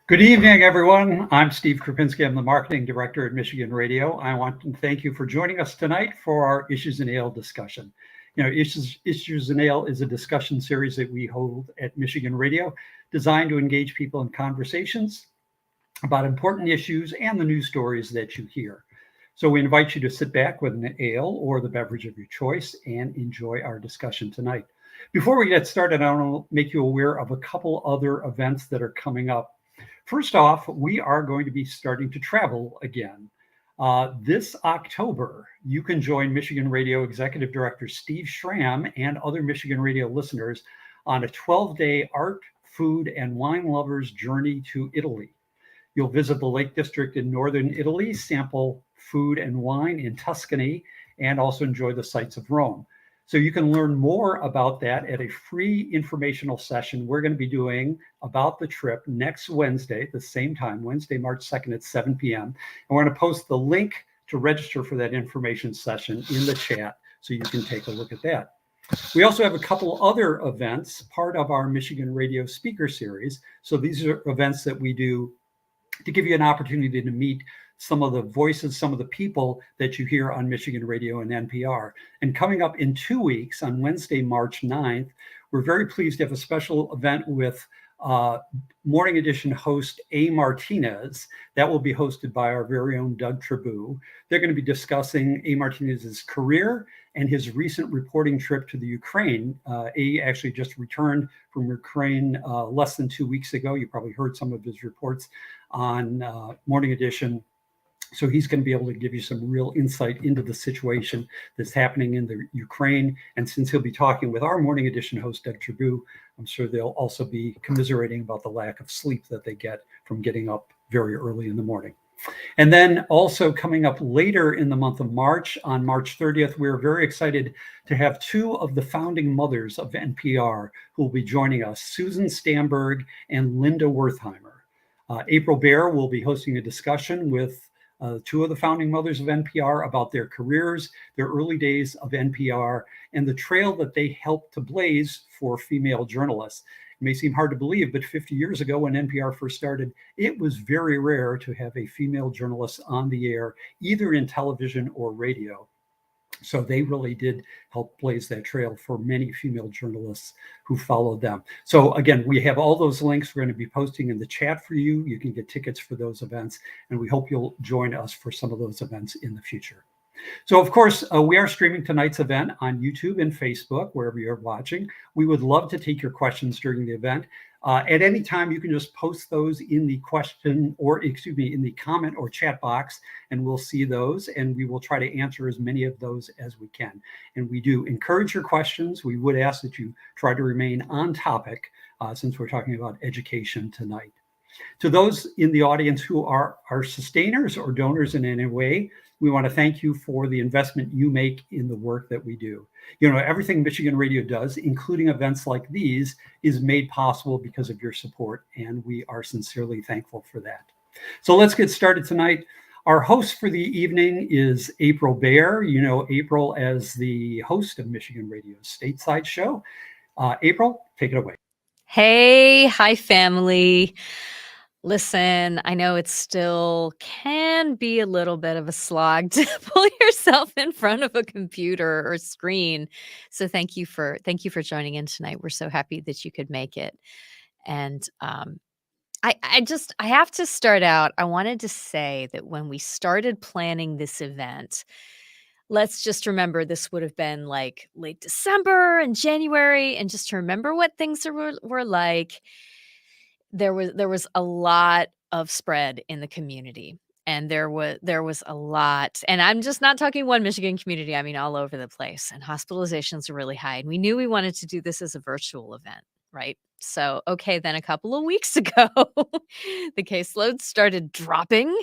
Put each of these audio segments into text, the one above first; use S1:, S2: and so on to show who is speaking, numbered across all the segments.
S1: Good evening, everyone. I'm Steve Krupinski. I'm the marketing director at Michigan Radio. I want to thank you for joining us tonight for our Issues in Ale discussion. Issues in Ale is a discussion series that we hold at Michigan Radio designed to engage people in conversations about important issues and the news stories that you hear. So we invite you to sit back with an ale or the beverage of your choice and enjoy our discussion tonight. Before we get started, I want to make you aware of a couple other events that are coming up. First off, we are going to be starting to travel again. This October, you can join Michigan Radio Executive Director Steve Schramm and other Michigan Radio listeners on a 12-day art, food, and wine lovers journey to Italy. You'll visit the Lake District in northern Italy, sample food and wine in Tuscany, and also enjoy the sights of Rome. So you can learn more about that at a free informational session we're going to be doing about the trip next Wednesday at the same time, Wednesday, March 2nd at 7 p.m. And we're going to post the link to register for that information session in the chat so you can take a look at that. We also have a couple other events, part of our Michigan Radio Speaker Series. So these are events that we do to give you an opportunity to meet some of the voices, some of the people that you hear on Michigan Radio and NPR. And coming up in 2 weeks, on Wednesday, March 9th, we're very pleased to have a special event with Morning Edition host A. Martinez. That will be hosted by our very own Doug Tribou. They're going to be discussing A. Martinez's career and his recent reporting trip to the Ukraine. A actually just returned from Ukraine less than 2 weeks ago. You probably heard some of his reports on Morning Edition. So he's going to be able to give you some real insight into the situation that's happening in the Ukraine. And since he'll be talking with our Morning Edition host, Doug Tribou, I'm sure they'll also be commiserating about the lack of sleep that they get from getting up very early in the morning. And then also coming up later in the month of March, on March 30th, we're very excited to have two of the founding mothers of NPR who will be joining us, Susan Stamberg and Linda Wertheimer. April Baer will be hosting a discussion with two of the founding mothers of NPR about their careers, their early days of NPR, and the trail that they helped to blaze for female journalists. It may seem hard to believe, but 50 years ago when NPR first started, it was very rare to have a female journalist on the air, either in television or radio. So they really did help blaze that trail for many female journalists who followed them. So again, we have all those links we're going to be posting in the chat for you. You can get tickets for those events, and we hope you'll join us for some of those events in the future. So, of course, we are streaming tonight's event on YouTube and Facebook, wherever you're watching. We would love to take your questions during the event. At any time, you can just post those in the in the comment or chat box, and we'll see those, and we will try to answer as many of those as we can. And we do encourage your questions. We would ask that you try to remain on topic since we're talking about education tonight. To those in the audience who are sustainers or donors in any way, we want to thank you for the investment you make in the work that we do. You know, everything Michigan Radio does, including events like these, is made possible because of your support, and we are sincerely thankful for that. So let's get started tonight. Our host for the evening is April Baer. You know April as the host of Michigan Radio's Stateside show. April, take it away.
S2: Hey, hi, family. Listen, I know it still can be a little bit of a slog to pull yourself in front of a computer or screen. So thank you for joining in tonight. We're so happy that you could make it. And I have to start out. I wanted to say that when we started planning this event, let's just remember this would have been like late December and January, and just to remember what things were like. There was a lot of spread in the community, and there was a lot, and I'm just not talking one Michigan community, I mean all over the place, and hospitalizations are really high, and we knew we wanted to do this as a virtual event, right? So, okay, then a couple of weeks ago, the caseload started dropping,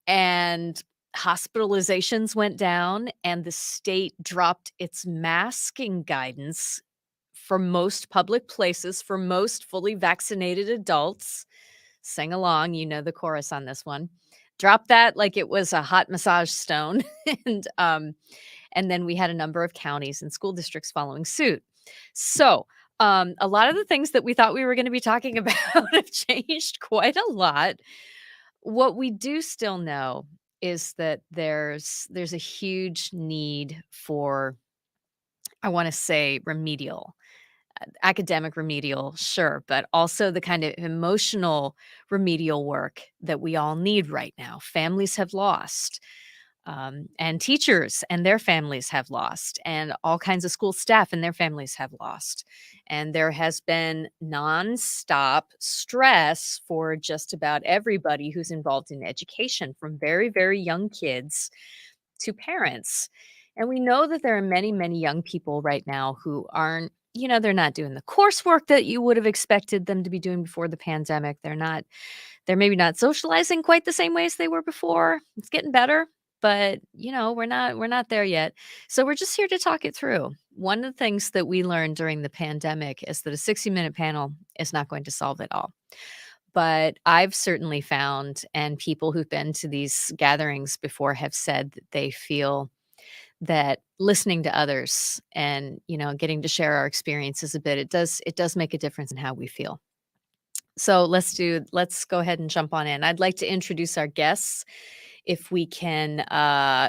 S2: and hospitalizations went down, and the state dropped its masking guidance for most public places, for most fully vaccinated adults. Sing along, you know the chorus on this one. Drop that like it was a hot massage stone. And then we had a number of counties and school districts following suit. So A lot of the things that we thought we were going to be talking about have changed quite a lot. What we do still know is that there's a huge need for, I want to say, remedial, academic remedial, sure, but also the kind of emotional remedial work that we all need right now. Families have lost, and teachers and their families have lost, and all kinds of school staff and their families have lost. And there has been nonstop stress for just about everybody who's involved in education, from very, very young kids to parents. And we know that there are many, many young people right now who aren't, they're not doing the coursework that you would have expected them to be doing before the pandemic. They're maybe not socializing quite the same way as they were before. It's getting better, but we're not there yet. So we're just here to talk it through. One of the things that we learned during the pandemic is that a 60-minute panel is not going to solve it all. But I've certainly found, and people who've been to these gatherings before have said that they feel that listening to others and, getting to share our experiences a bit, it does make a difference in how we feel. So let's go ahead and jump on in. I'd like to introduce our guests if we can.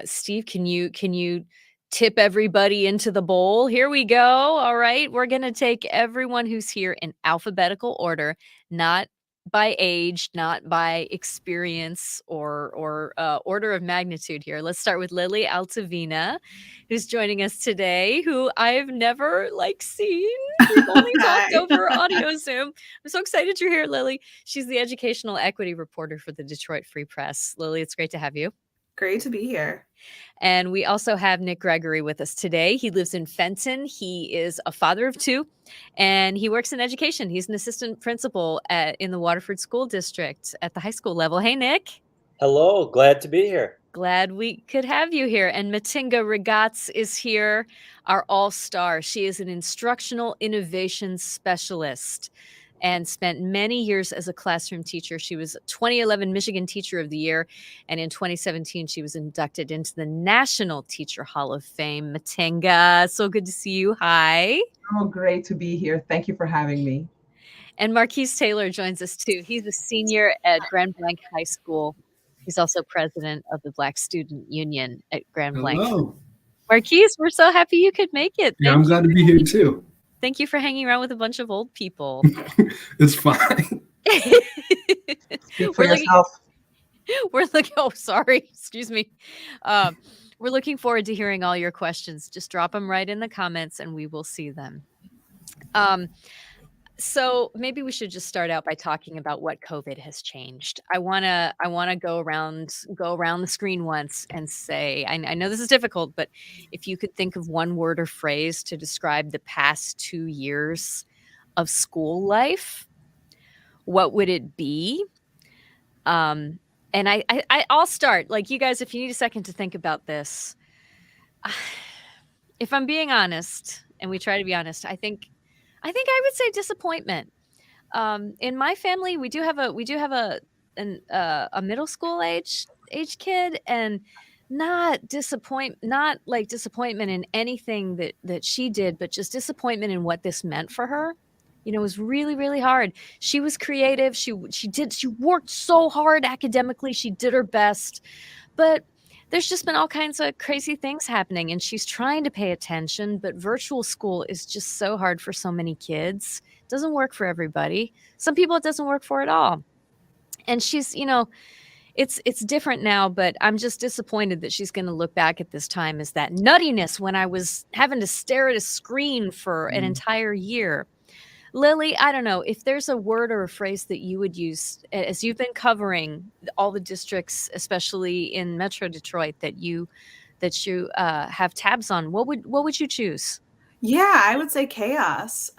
S2: Steve, can you tip everybody into the bowl? Here we go. All right. We're going to take everyone who's here in alphabetical order, not by age, not by experience or order of magnitude here. Let's start with Lily Altavina, who's joining us today, who I've never seen. We've only talked over audio Zoom. I'm so excited you're here, Lily. She's the educational equity reporter for the Detroit Free Press. Lily, it's great to have you.
S3: Great to be here.
S2: And we also have Nick Gregory with us today. He lives in Fenton. He is a father of two, and he works in education. He's an assistant principal in the Waterford School District at the high school level. Hey, Nick.
S4: Hello, glad to be here.
S2: Glad we could have you here. And Matinga Regatz is here, our all-star. She is an instructional innovation specialist and spent many years as a classroom teacher. She was 2011 Michigan Teacher of the Year, and in 2017, she was inducted into the National Teacher Hall of Fame. Matinga, so good to see you. Hi.
S5: Oh, great to be here. Thank you for having me.
S2: And Marquise Taylor joins us too. He's a senior at Grand Blanc High School. He's also president of the Black Student Union at Grand Blanc.
S6: Hello.
S2: Marquise, we're so happy you could make it.
S6: Yeah, I'm glad to be here too.
S2: Thank you for hanging around with a bunch of old people.
S6: It's fine.
S5: Speak for yourself.
S2: We're looking. Oh, sorry. Excuse me. We're looking forward to hearing all your questions. Just drop them right in the comments, and we will see them. So maybe we should just start out by talking about what COVID has changed. I wanna go around the screen once and say, I know this is difficult, but if you could think of one word or phrase to describe the past 2 years of school life, what would it be? And I'll start. You guys, if you need a second to think about this, if I'm being honest, and we try to be honest, I think I would say disappointment. In my family, we do have a middle school age kid, and not disappointment in anything that she did, but just disappointment in what this meant for her. It was really, really hard. She was creative. She worked so hard academically. She did her best, but there's just been all kinds of crazy things happening, and she's trying to pay attention, but virtual school is just so hard for so many kids. It doesn't work for everybody. Some people it doesn't work for at all. And she's, it's different now, but I'm just disappointed that she's going to look back at this time as that nuttiness when I was having to stare at a screen for an entire year. Lily, I don't know if there's a word or a phrase that you would use as you've been covering all the districts, especially in Metro Detroit, that you have tabs on. What would you choose?
S3: Yeah, I would say chaos.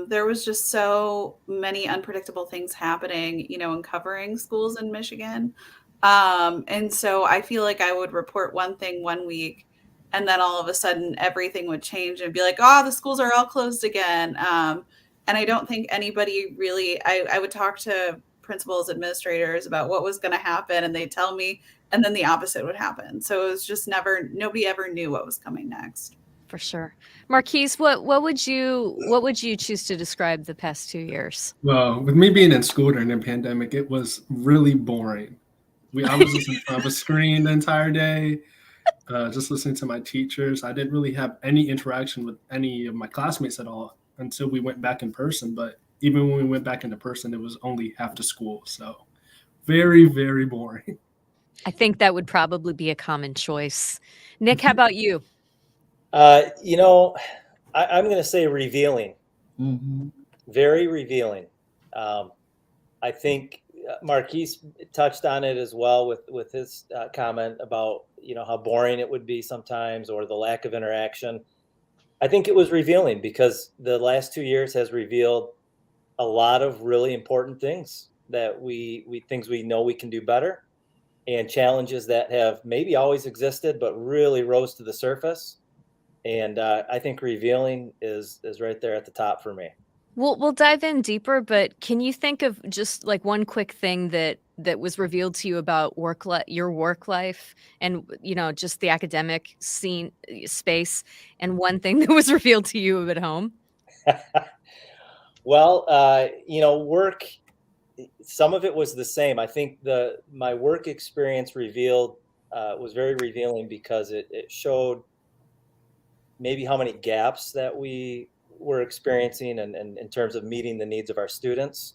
S3: There was just so many unpredictable things happening, in covering schools in Michigan. And so I feel like I would report one thing one week, and then all of a sudden everything would change and be like, oh, the schools are all closed again. And I don't think anybody really, I would talk to principals, administrators about what was going to happen, and they'd tell me, and then the opposite would happen. So it was just nobody ever knew what was coming next.
S2: for sure. Marquise, what would you choose to describe the past 2 years?
S6: Well, with me being in school during the pandemic, it was really boring. I was just in front of a screen the entire day, just listening to my teachers. I didn't really have any interaction with any of my classmates at all until we went back in person. But even when we went back into person, it was only half the school. So very, very boring.
S2: I think that would probably be a common choice. Nick, how about you?
S4: You know, I'm going to say revealing,
S5: Mm-hmm.
S4: very revealing. I think Marquise touched on it as well with his comment about, how boring it would be sometimes or the lack of interaction. I think it was revealing because the last 2 years has revealed a lot of really important things that things we know we can do better, and challenges that have maybe always existed but really rose to the surface. And I think revealing is right there at the top for me.
S2: We'll dive in deeper, but can you think of just like one quick thing that was revealed to you about your work life and just the academic scene space, and one thing that was revealed to you at home?
S4: Well, work, some of it was the same. I think my work experience was very revealing because it showed maybe how many gaps that we were experiencing and in terms of meeting the needs of our students,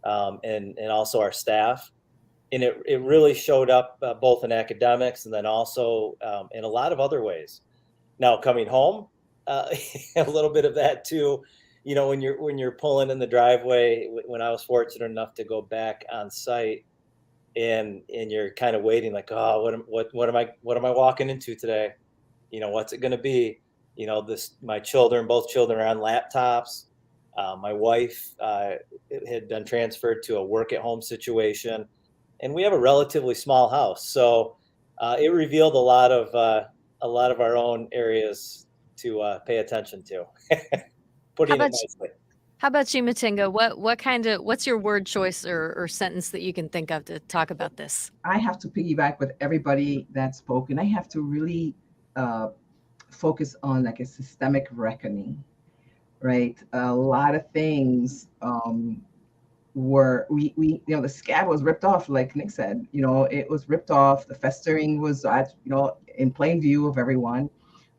S4: and also our staff. And it really showed up both in academics and then also in a lot of other ways. Now coming home, a little bit of that too. When you're pulling in the driveway, when I was fortunate enough to go back on site, and you're kind of waiting like, oh, what am I walking into today? What's it going to be? My both children are on laptops. My wife had been transferred to a work at home situation, and we have a relatively small house. So it revealed a lot of our own areas to pay attention to. Putting it nicely.
S2: How about you, Matinga? What's your word choice or sentence that you can think of to talk about this?
S5: I have to piggyback with everybody that spoke, and I have to really focus on like a systemic reckoning, right? A lot of things were the scab was ripped off, like Nick said. It was ripped off. The festering was in plain view of everyone,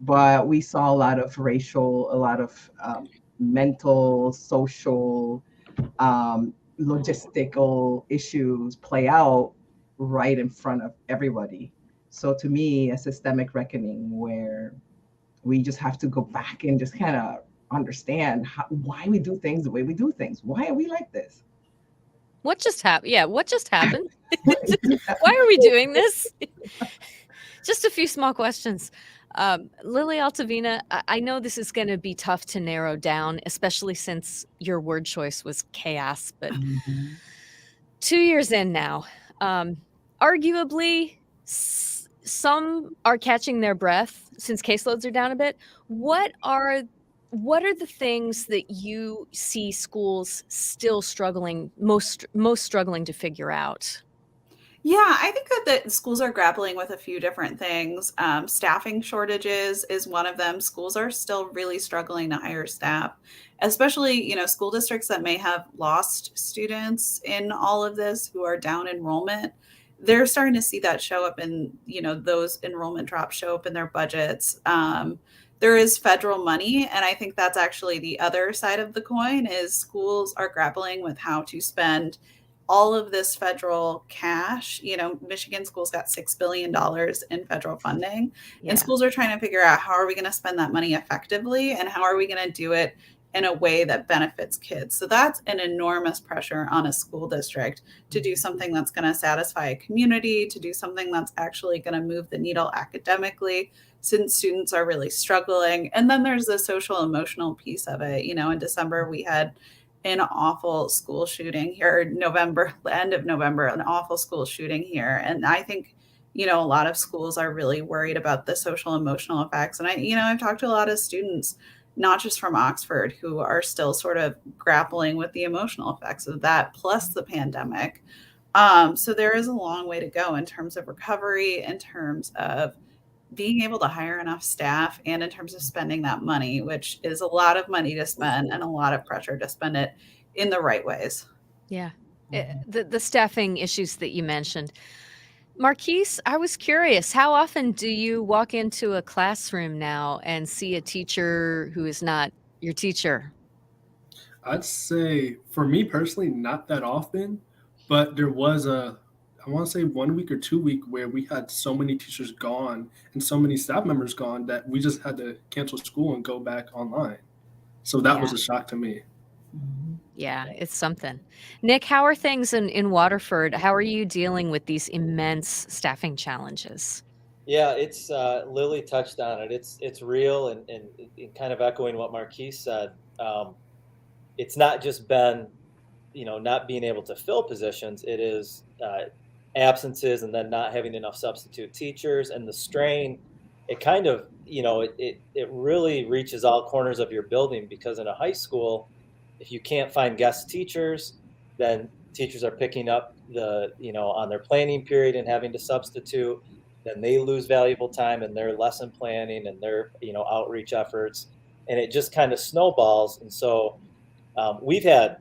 S5: but we saw a lot of mental, social, logistical issues play out right in front of everybody. So to me, a systemic reckoning where we just have to go back and just kind of understand why we do things the way we do things. Why are we like this?
S2: What just happened? Yeah, what just happened? Why are we doing this? Just a few small questions. Lily Altavina, I know this is going to be tough to narrow down, especially since your word choice was chaos, but 2 years in now, arguably some are catching their breath since caseloads are down a bit. What are the things that you see schools still most struggling to figure out?
S3: Yeah, I think that schools are grappling with a few different things. Staffing shortages is one of them. Schools are still really struggling to hire staff, especially, school districts that may have lost students in all of this who are down enrollment. They're starting to see that show up in, those enrollment drops show up in their budgets. There is federal money, and I think that's actually the other side of the coin is schools are grappling with how to spend all of this federal cash. Michigan schools got $6 billion in federal funding, and schools are trying to figure out how are we going to spend that money effectively and how are we going to do it in a way that benefits kids. So that's an enormous pressure on a school district to do something that's going to satisfy a community, to do something that's actually going to move the needle academically, since students are really struggling. And then there's the social emotional piece of it. In December, we had an awful school shooting here, end of November, an awful school shooting here. And I think, a lot of schools are really worried about the social emotional effects. And I've talked to a lot of students, not just from Oxford, who are still sort of grappling with the emotional effects of that, plus the pandemic. So there is a long way to go in terms of recovery, in terms of being able to hire enough staff and in terms of spending that money, which is a lot of money to spend and a lot of pressure to spend it in the right ways.
S2: Yeah. The staffing issues that you mentioned. Marquise, I was curious, how often do you walk into a classroom now and see a teacher who is not your teacher?
S6: I'd say for me personally, not that often, but there was I want to say 1 week or 2 week where we had so many teachers gone and so many staff members gone that we just had to cancel school and go back online. So that was
S2: Yeah.
S6: a shock to me.
S2: Yeah, it's something. Nick, how are things in Waterford? How are you dealing with these immense staffing challenges?
S4: Yeah, it's Lily touched on it. It's real, and kind of echoing what Marquise said. It's not just been, not being able to fill positions. It is absences, and then not having enough substitute teachers, and the strain. It kind of, it really reaches all corners of your building, because in a high school, if you can't find guest teachers, then teachers are picking up on their planning period and having to substitute. Then they lose valuable time in their lesson planning and their, outreach efforts, and it just kind of snowballs. And so we've had,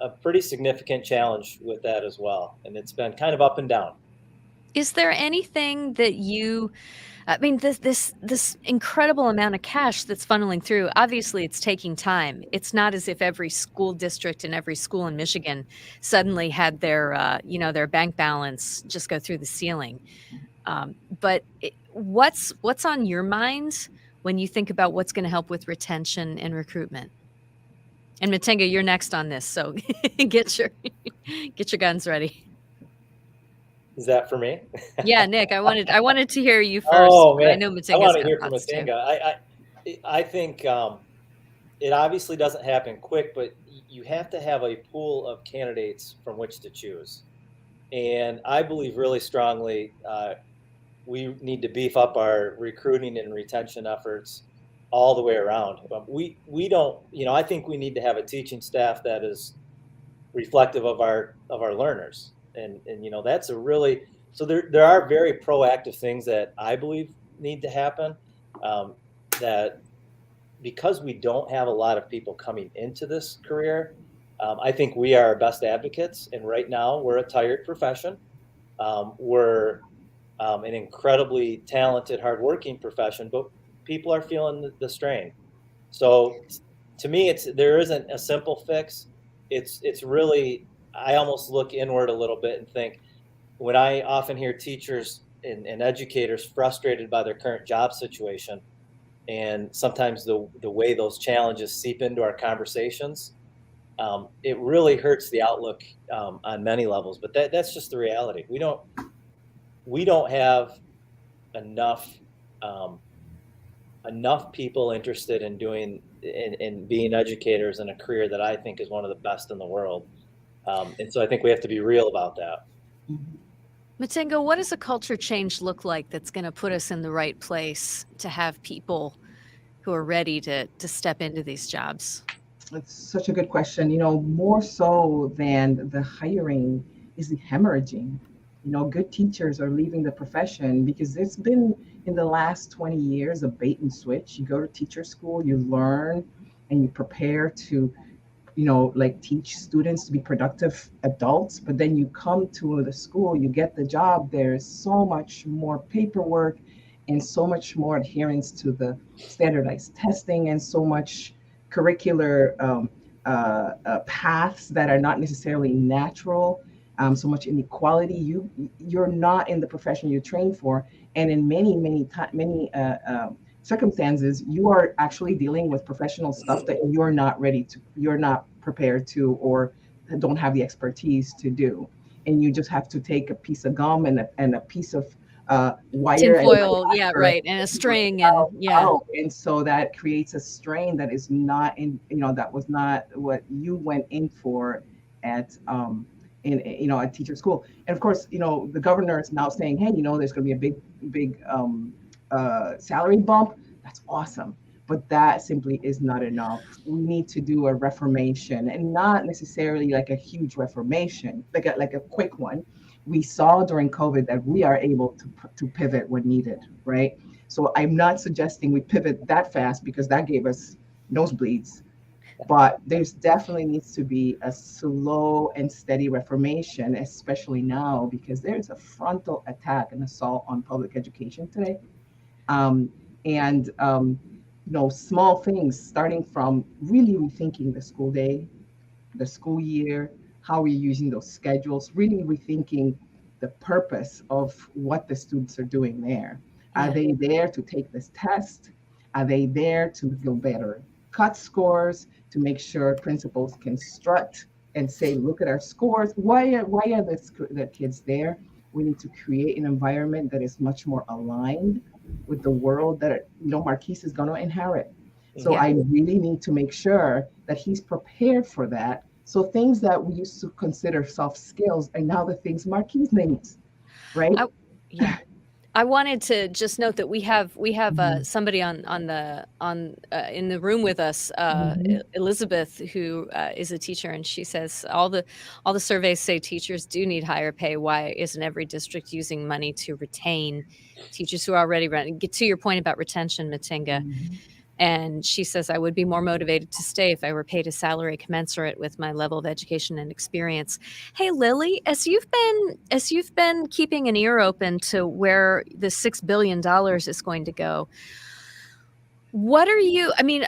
S4: a pretty significant challenge with that as well, and it's been kind of up and down.
S2: Is there anything that I mean, this incredible amount of cash that's funneling through, obviously it's taking time. It's not as if every school district and every school in Michigan suddenly had their bank balance just go through the ceiling. But what's on your mind when you think about what's going to help with retention and recruitment? And Matenga, you're next on this, so get your guns ready.
S4: Is that for me?
S2: Yeah, Nick, I wanted to hear you first.
S4: Oh man,
S2: I know
S4: I
S2: Matenga's
S4: want to
S2: got
S4: hear from
S2: thoughts too.
S4: Matenga. I think it obviously doesn't happen quick, but you have to have a pool of candidates from which to choose. And I believe really strongly we need to beef up our recruiting and retention efforts all the way around. We don't, I think we need to have a teaching staff that is reflective of our learners, and that's a really, so there are very proactive things that I believe need to happen, that because we don't have a lot of people coming into this career, I think we are our best advocates, and right now we're a tired profession. We're an incredibly talented, hardworking profession, but people are feeling the strain. So to me, there isn't a simple fix. It's really, I almost look inward a little bit and think, when I often hear teachers and educators frustrated by their current job situation, and sometimes the way those challenges seep into our conversations, it really hurts the outlook on many levels. But that's just the reality. We don't have enough people interested in being educators in a career that I think is one of the best in the world. And so I think we have to be real about that.
S2: Matenga, what does a culture change look like that's going to put us in the right place to have people who are ready to step into these jobs?
S5: It's such a good question. More so than the hiring is the hemorrhaging. Good teachers are leaving the profession because it's been, in the last 20 years, a bait and switch. You go to teacher school, you learn, and you prepare to, teach students to be productive adults. But then you come to the school, you get the job, there's so much more paperwork and so much more adherence to the standardized testing and so much curricular paths that are not necessarily natural. So much inequality. You're not in the profession you trained for, and in many circumstances, you are actually dealing with professional stuff that you're not prepared to, or don't have the expertise to do, and you just have to take a piece of gum and a piece of wire,
S2: tinfoil, yeah, right, and a string, and yeah.
S5: And so that creates a strain that is not that was not what you went in for at a teacher school. And of course, the governor is now saying, hey, there's going to be a big salary bump. That's awesome. but that simply is not enough. We need to do a reformation, and not necessarily like a huge reformation, like a quick one. We saw during COVID that we are able to pivot when needed, right? So I'm not suggesting we pivot that fast because that gave us nosebleeds, but there's definitely needs to be a slow and steady reformation, especially now because there's a frontal attack and assault on public education today. Um, and small things starting from really rethinking the school day, the school year, how we're using those schedules, really rethinking the purpose of what the students are doing there. Are they there to take this test? Are they there to feel better? Cut scores to make sure principals can strut and say, look at our scores. Why are the kids there? We need to create an environment that is much more aligned with the world that Marquise is going to inherit. So I really need to make sure that he's prepared for that. So things that we used to consider soft skills are now the things Marquise needs, right?
S2: I wanted to just note that we have somebody in the room with us, Elizabeth, who is a teacher, and she says all the surveys say teachers do need higher pay. Why isn't every district using money to retain teachers who are already running? Get to your point about retention, Matinga. And she says, I would be more motivated to stay if I were paid a salary commensurate with my level of education and experience. Hey, Lily, as you've been keeping an ear open to where the $6 billion is going to go, what are you, I mean,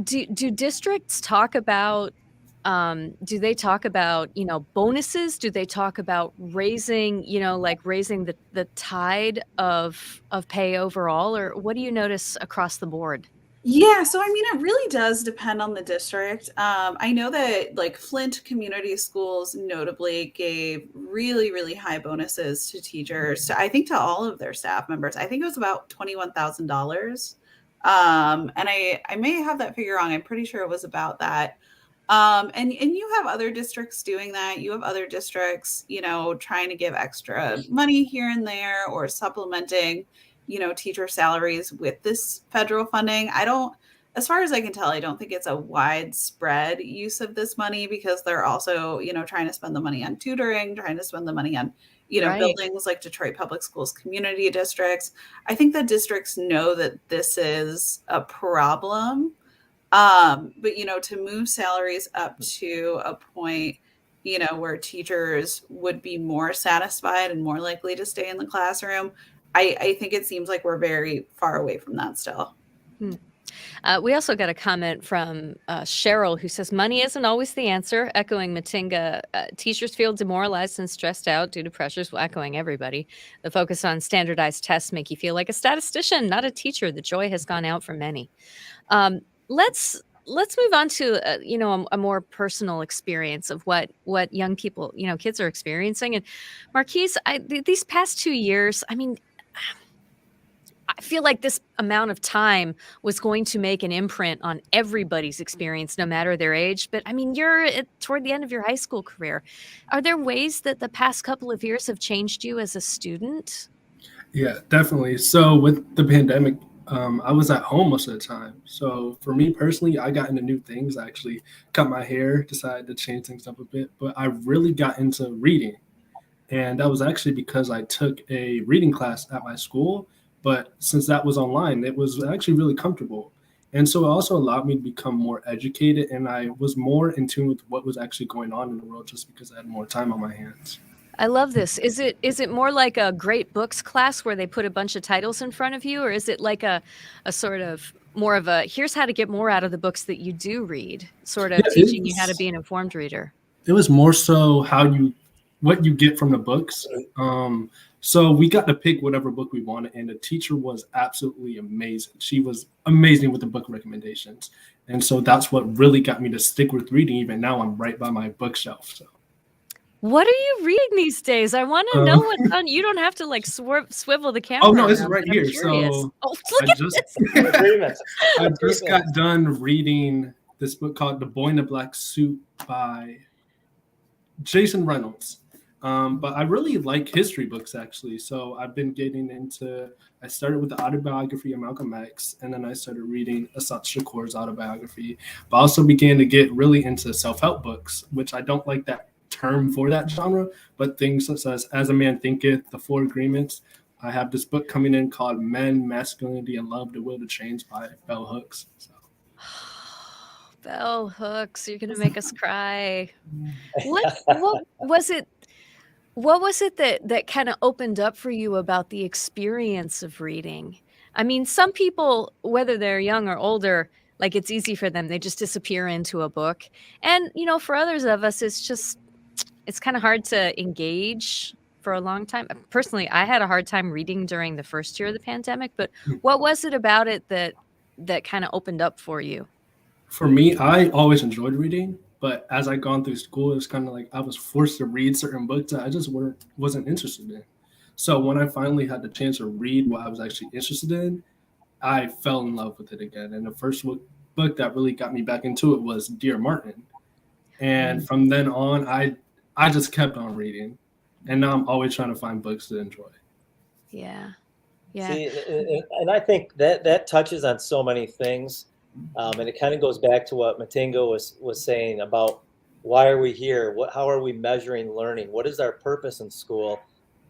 S2: do districts talk about, do they talk about, bonuses? Do they talk about raising, raising the tide of pay overall? Or what do you notice across the board?
S3: Yeah, so I mean, it really does depend on the district. I know that like Flint Community Schools notably gave really, really high bonuses to teachers, I think to all of their staff members. I think it was about $21,000. And I may have that figure wrong. I'm pretty sure it was about that. And you have other districts doing that. You have other districts, trying to give extra money here and there or supplementing, teacher salaries with this federal funding. As far as I can tell, I don't think it's a widespread use of this money because they're also, trying to spend the money on tutoring, trying to spend the money on, buildings like Detroit Public Schools community districts. I think the districts know that this is a problem. But to move salaries up to a point, where teachers would be more satisfied and more likely to stay in the classroom, I think it seems like we're very far away from that still.
S2: We also got a comment from Cheryl, who says, money isn't always the answer, echoing Matinga. Teachers feel demoralized and stressed out due to pressures, echoing everybody. The focus on standardized tests make you feel like a statistician, not a teacher. The joy has gone out for many. Let's move on to a more personal experience of what young people, kids are experiencing. And Marquise, these past 2 years, I mean, I feel like this amount of time was going to make an imprint on everybody's experience, no matter their age. But I mean, you're toward the end of your high school career. Are there ways that the past couple of years have changed you as a student?
S6: Yeah, definitely. So with the pandemic, I was at home most of the time. So for me personally, I got into new things. I actually cut my hair, decided to change things up a bit, but I really got into reading. And that was actually because I took a reading class at my school. But since that was online, it was actually really comfortable. And so it also allowed me to become more educated, and I was more in tune with what was actually going on in the world just because I had more time on my hands.
S2: I love this. Is it more like a great books class where they put a bunch of titles in front of you, or is it like a sort of more of a here's how to get more out of the books that you do read, sort of teaching you how to be an informed reader?
S6: It was more so what you get from the books. So we got to pick whatever book we wanted, and the teacher was absolutely amazing. She was amazing with the book recommendations. And so that's what really got me to stick with reading. Even now, I'm right by my bookshelf. So.
S2: What are you reading these days? I want to know what's on. You don't have to like swivel the camera.
S6: Oh, no, this is right here. So
S2: look at this.
S6: I just got done reading this book called The Boy in the Black Suit by Jason Reynolds. But I really like history books, actually. So I've been getting into, I started with the autobiography of Malcolm X, and then I started reading Asad Shakur's autobiography, but also began to get really into self-help books, which I don't like that term for that genre, but things such as a Man Thinketh, The Four Agreements. I have this book coming in called Men, Masculinity, and Love, The Will to Change by Bell Hooks. So.
S2: Bell Hooks, you're gonna make us cry. What was it? What was it that kind of opened up for you about the experience of reading? I mean, some people, whether they're young or older, like it's easy for them. They just disappear into a book. And, for others of us, it's kind of hard to engage for a long time. Personally, I had a hard time reading during the first year of the pandemic, but what was it about it that kind of opened up for you?
S6: For me, I always enjoyed reading, but as I gone through school, it was kind of like I was forced to read certain books that I just wasn't interested in. So when I finally had the chance to read what I was actually interested in, I fell in love with it again. And the first book that really got me back into it was Dear Martin. And from then on, I just kept on reading. And now I'm always trying to find books to enjoy.
S2: Yeah. Yeah.
S4: See, and I think that touches on so many things. And it kind of goes back to what Matingo was saying about why are we here? How are we measuring learning? What is our purpose in school?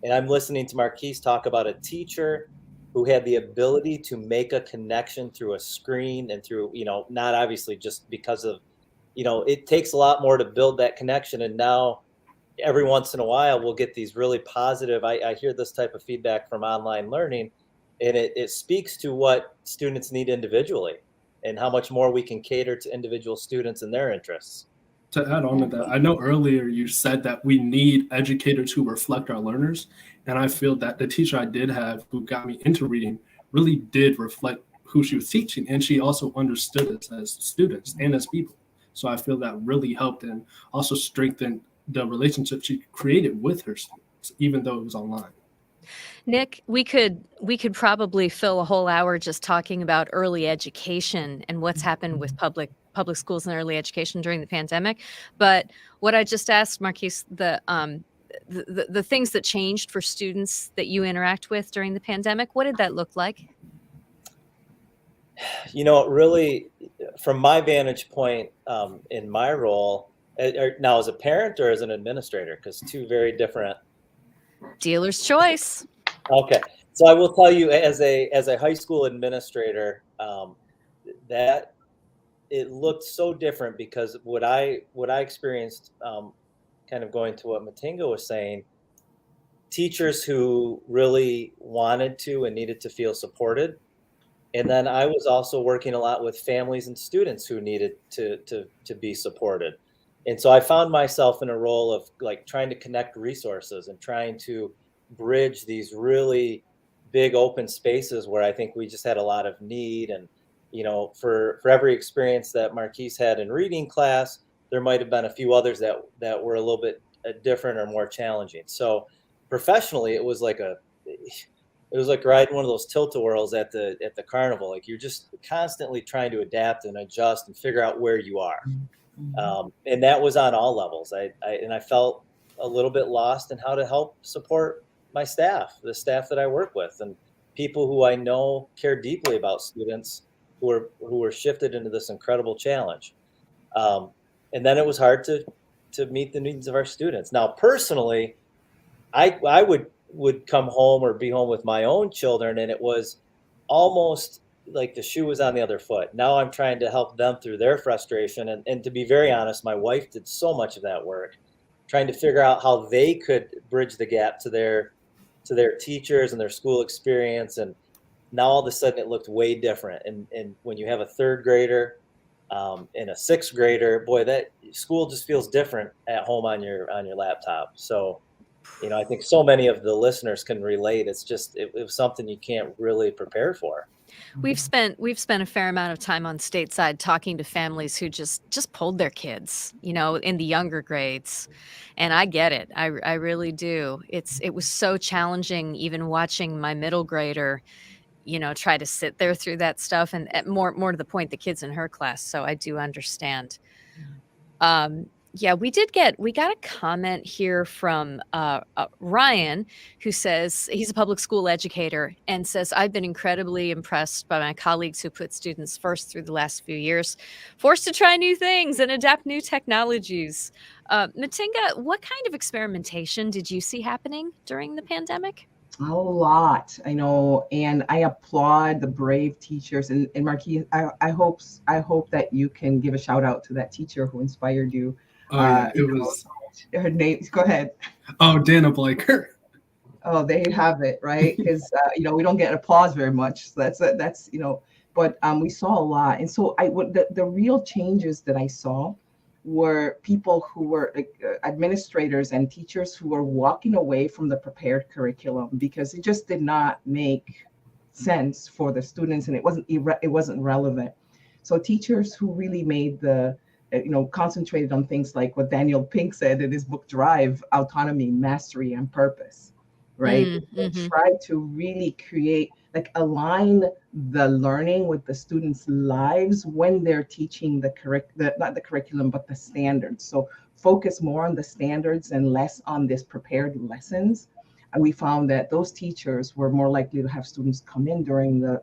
S4: And I'm listening to Marquise talk about a teacher who had the ability to make a connection through a screen and through, not obviously just because of, it takes a lot more to build that connection. And now every once in a while, we'll get these really positive, I hear this type of feedback from online learning, and it speaks to what students need individually and how much more we can cater to individual students and their interests.
S6: To add on to that, I know earlier you said that we need educators who reflect our learners. And I feel that the teacher I did have who got me into reading really did reflect who she was teaching. And she also understood us as students and as people. So I feel that really helped and also strengthened the relationship she created with her students, even though it was online.
S2: Nick, we could probably fill a whole hour just talking about early education and what's happened with public schools and early education during the pandemic. But what I just asked, Marquise, the things that changed for students that you interact with during the pandemic, what did that look like?
S4: Really, from my vantage point in my role, now as a parent or as an administrator, because two very different.
S2: Dealer's choice.
S4: Okay, so I will tell you, as a high school administrator, that it looked so different because what I experienced, kind of going to what Matingo was saying, teachers who really wanted to and needed to feel supported. And then I was also working a lot with families and students who needed to be supported. And so I found myself in a role of like trying to connect resources and trying to bridge these really big open spaces where I think we just had a lot of need. And, for every experience that Marquise had in reading class, there might have been a few others that were a little bit different or more challenging. So professionally, it was like riding one of those tilt-a-whirls at the carnival. Like you're just constantly trying to adapt and adjust and figure out where you are. And that was on all levels. I felt a little bit lost in how to help support my staff, the staff that I work with, and people who I know care deeply about students who were shifted into this incredible challenge. And then it was hard to meet the needs of our students. Now, personally, I would come home or be home with my own children, and it was almost like the shoe was on the other foot. Now I'm trying to help them through their frustration. And to be very honest, my wife did so much of that work, trying to figure out how they could bridge the gap to their teachers and their school experience. And now all of a sudden it looked way different. And when you have a third grader and a sixth grader, boy, that school just feels different at home on your laptop. So, I think so many of the listeners can relate. It's just, it was something you can't really prepare for.
S2: We've spent a fair amount of time on Stateside talking to families who just pulled their kids, in the younger grades. And I get it. I really do. It was so challenging even watching my middle grader, try to sit there through that stuff, and more to the point, the kids in her class. So I do understand. Yeah, we got a comment here from Ryan, who says he's a public school educator and says, I've been incredibly impressed by my colleagues who put students first through the last few years, forced to try new things and adapt new technologies. Matinga, what kind of experimentation did you see happening during the pandemic?
S5: A lot, I know, and I applaud the brave teachers. And Marquis, I hope that you can give a shout out to that teacher who inspired you.
S6: Oh yeah, it
S5: You know,
S6: was.
S5: her name. Go ahead.
S6: Oh, Dana Blaker.
S5: Oh, there you have it, right? Because we don't get applause very much. So that's but we saw a lot, and so the real changes that I saw were people who were administrators and teachers who were walking away from the prepared curriculum because it just did not make sense for the students, and it wasn't relevant. So teachers who really made the concentrated on things like what Daniel Pink said in his book Drive: autonomy, mastery, and purpose, right? They try to really create, like, align the learning with the students' lives when they're teaching not the curriculum, but the standards. So focus more on the standards and less on this prepared lessons. And we found that those teachers were more likely to have students come in during the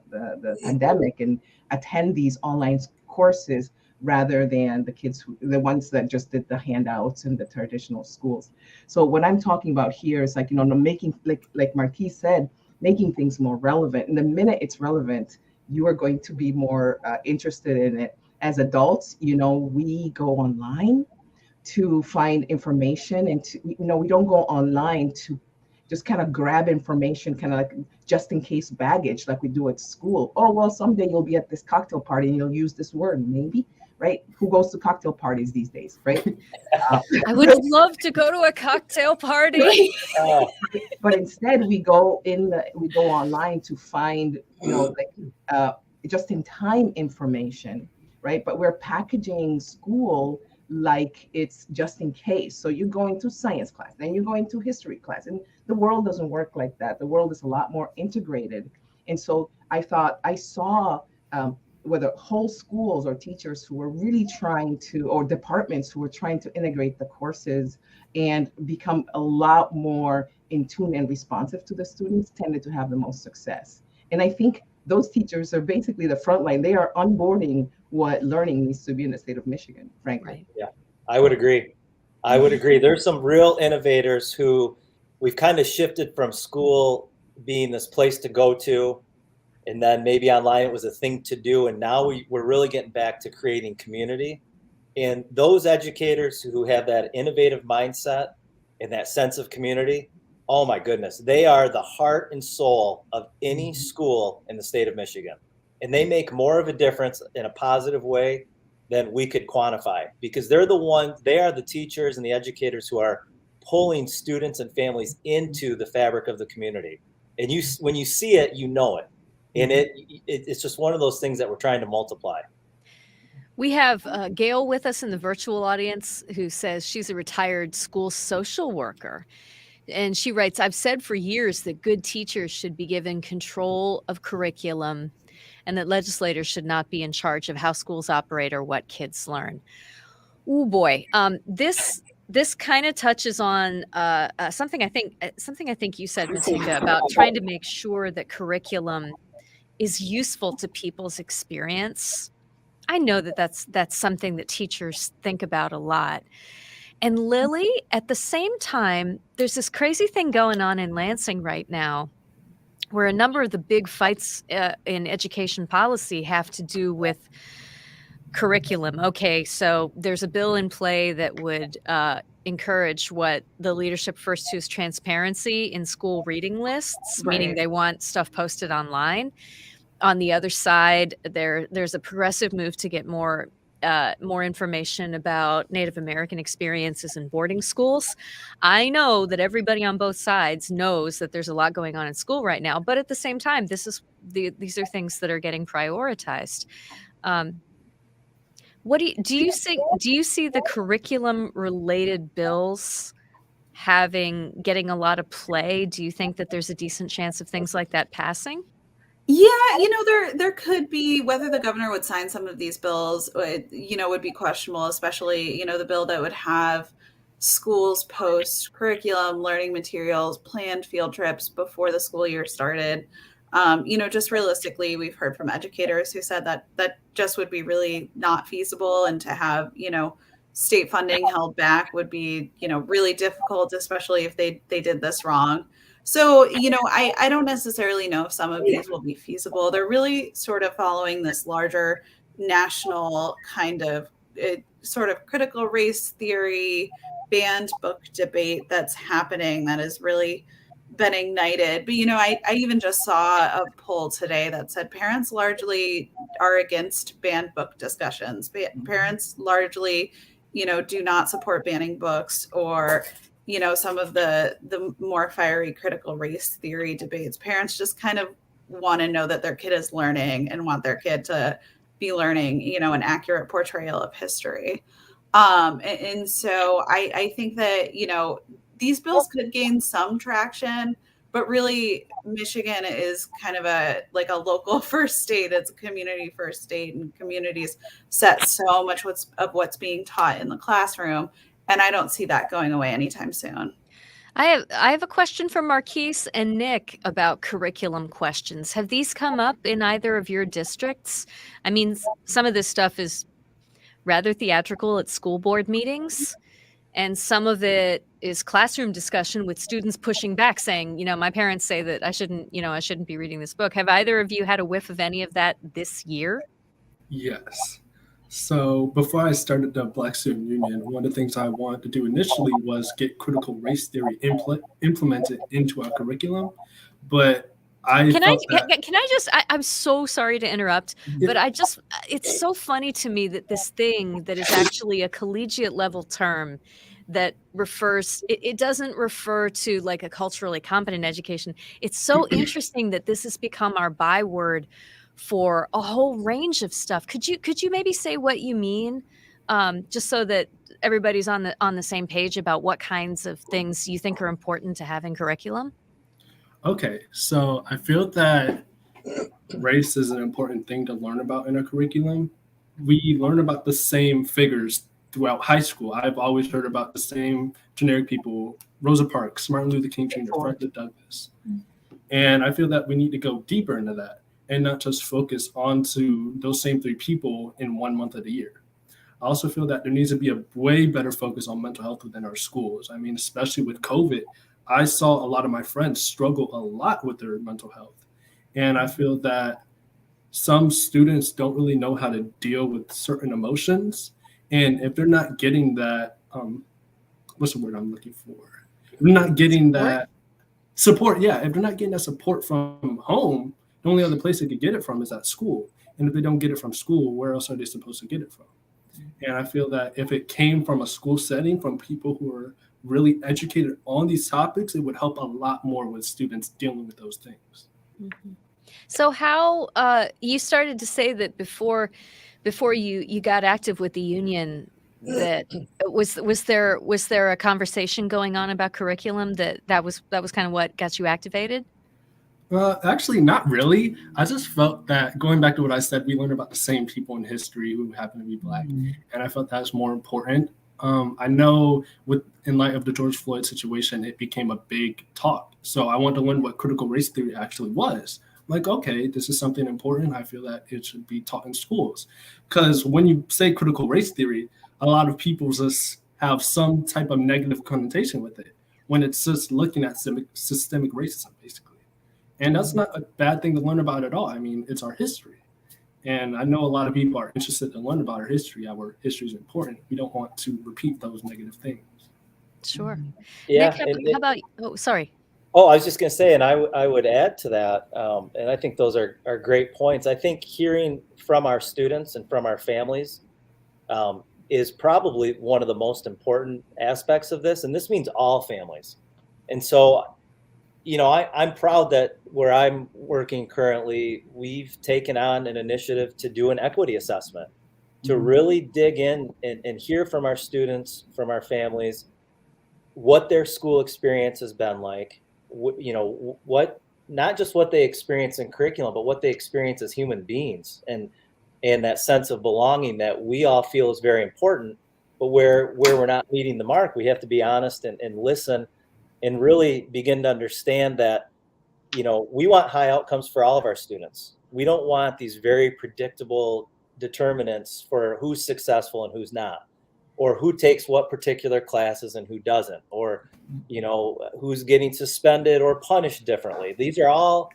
S5: pandemic and attend these online courses rather than the ones that just did the handouts in the traditional schools. So what I'm talking about here is, like, making, like Marquis said, making things more relevant. And the minute it's relevant, you are going to be more interested in it. As adults, we go online to find information, and we don't go online to just kind of grab information, kind of like just in case baggage, like we do at school. Oh, well, someday you'll be at this cocktail party and you'll use this word, maybe, right? Who goes to cocktail parties these days, right?
S2: I would love to go to a cocktail party.
S5: But instead, we go online to find, just in time information, right? But we're packaging school like it's just in case. So you're going to science class, then you're going to history class, and the world doesn't work like that. The world is a lot more integrated. And so I saw whether whole schools or teachers who were really trying to, or departments who were trying to integrate the courses and become a lot more in tune and responsive to the students, tended to have the most success. And I think those teachers are basically the front line. They are onboarding what learning needs to be in the state of Michigan, frankly.
S2: Right.
S4: Yeah, I would agree. There's some real innovators who we've kind of shifted from school being this place to go to, and then maybe online it was a thing to do, and now we're really getting back to creating community. And those educators who have that innovative mindset and that sense of community, oh my goodness, they are the heart and soul of any school in the state of Michigan. And they make more of a difference in a positive way than we could quantify, because they are the teachers and the educators who are pulling students and families into the fabric of the community. And when you see it, you know it. And it's just one of those things that we're trying to multiply.
S2: We have Gail with us in the virtual audience, who says she's a retired school social worker. And she writes, I've said for years that good teachers should be given control of curriculum and that legislators should not be in charge of how schools operate or what kids learn. Oh boy. This kind of touches on something I think you said, Matinga, about trying to make sure that curriculum is useful to people's experience. I know that that's something that teachers think about a lot. And Lily, at the same time, there's this crazy thing going on in Lansing right now, where a number of the big fights in education policy have to do with curriculum. Okay, so there's a bill in play that would encourage what the leadership refers to as transparency in school reading lists, meaning they want stuff posted online. On the other side, there's a progressive move to get more information about Native American experiences in boarding schools. I know that everybody on both sides knows that there's a lot going on in school right now, but at the same time, these are things that are getting prioritized. What do you see the curriculum related bills getting a lot of play? Do you think that there's a decent chance of things like that passing?
S3: Yeah, there could be whether the governor would sign some of these bills, would be questionable, especially, the bill that would have schools post curriculum, learning materials, planned field trips before the school year started. Just realistically, we've heard from educators who said that that just would be really not feasible, and to have, state funding held back would be, really difficult, especially if they did this wrong. So, I don't necessarily know if some of these will be feasible. They're really sort of following this larger national kind of sort of critical race theory banned book debate that's happening that has really been ignited. But, I even just saw a poll today that said parents largely are against banned book discussions. Parents largely, do not support banning books or some of the more fiery critical race theory debates. Parents just kind of want to know that their kid is learning and want their kid to be learning, an accurate portrayal of history. And so I think that, these bills could gain some traction, but really Michigan is kind of a local first state. It's a community first state, and communities set so much of what's being taught in the classroom. And I don't see that going away anytime soon.
S2: I have a question for Marquise and Nick about curriculum questions. Have these come up in either of your districts? I mean, some of this stuff is rather theatrical at school board meetings, and some of it is classroom discussion with students pushing back, saying, my parents say that I shouldn't be reading this book. Have either of you had a whiff of any of that this year?
S6: Yes. So before I started the Black Student Union, one of the things I wanted to do initially was get critical race theory implemented into our curriculum. But I'm
S2: so sorry to interrupt, but it's so funny to me that this thing that is actually a collegiate level term that it doesn't refer to like a culturally competent education. It's so interesting that this has become our byword for a whole range of stuff. Could you maybe say what you mean, just so that everybody's on the same page about what kinds of things you think are important to have in curriculum?
S6: Okay, so I feel that race is an important thing to learn about in a curriculum. We learn about the same figures throughout high school. I've always heard about the same generic people: Rosa Parks, Martin Luther King Jr., Frederick Douglass. And I feel that we need to go deeper into that and not just focus onto those same three people in 1 month of the year. I also feel that there needs to be a way better focus on mental health within our schools. I mean, especially with COVID, I saw a lot of my friends struggle a lot with their mental health. And I feel that some students don't really know how to deal with certain emotions. And if they're not getting that, what's the word I'm looking for? If they're not getting that support, if they're not getting that support from home, the only other place they could get it from is at school. And if they don't get it from school, where else are they supposed to get it from? And I feel that if it came from a school setting, from people who are really educated on these topics, it would help a lot more with students dealing with those things.
S2: Mm-hmm. So how you started to say that before you got active with the union, that was there a conversation going on about curriculum that was kind of what got you activated?
S6: Actually, not really. I just felt that, going back to what I said, we learned about the same people in history who happen to be Black, and I felt that was more important. I know in light of the George Floyd situation, it became a big talk. So I wanted to learn what critical race theory actually was. Like, okay, this is something important. I feel that it should be taught in schools. Because when you say critical race theory, a lot of people just have some type of negative connotation with it, when it's just looking at systemic racism, basically. And that's not a bad thing to learn about at all. I mean, it's our history. And I know a lot of people are interested to learn about our history. Our history is important. We don't want to repeat those negative things.
S2: Sure.
S4: Yeah.
S2: Nick, how about, oh, sorry.
S4: Oh, I was just going to say, and I would add to that, and I think those are great points. I think hearing from our students and from our families is probably one of the most important aspects of this. And this means all families. And so, I'm proud that where I'm working currently, we've taken on an initiative to do an equity assessment, to really dig in and hear from our students, from our families, what their school experience has been like, what not just what they experience in curriculum, but what they experience as human beings, and that sense of belonging that we all feel is very important. But where we're not meeting the mark, we have to be honest and listen and really begin to understand that, we want high outcomes for all of our students. We don't want these very predictable determinants for who's successful and who's not, or who takes what particular classes and who doesn't, or who's getting suspended or punished differently. These are all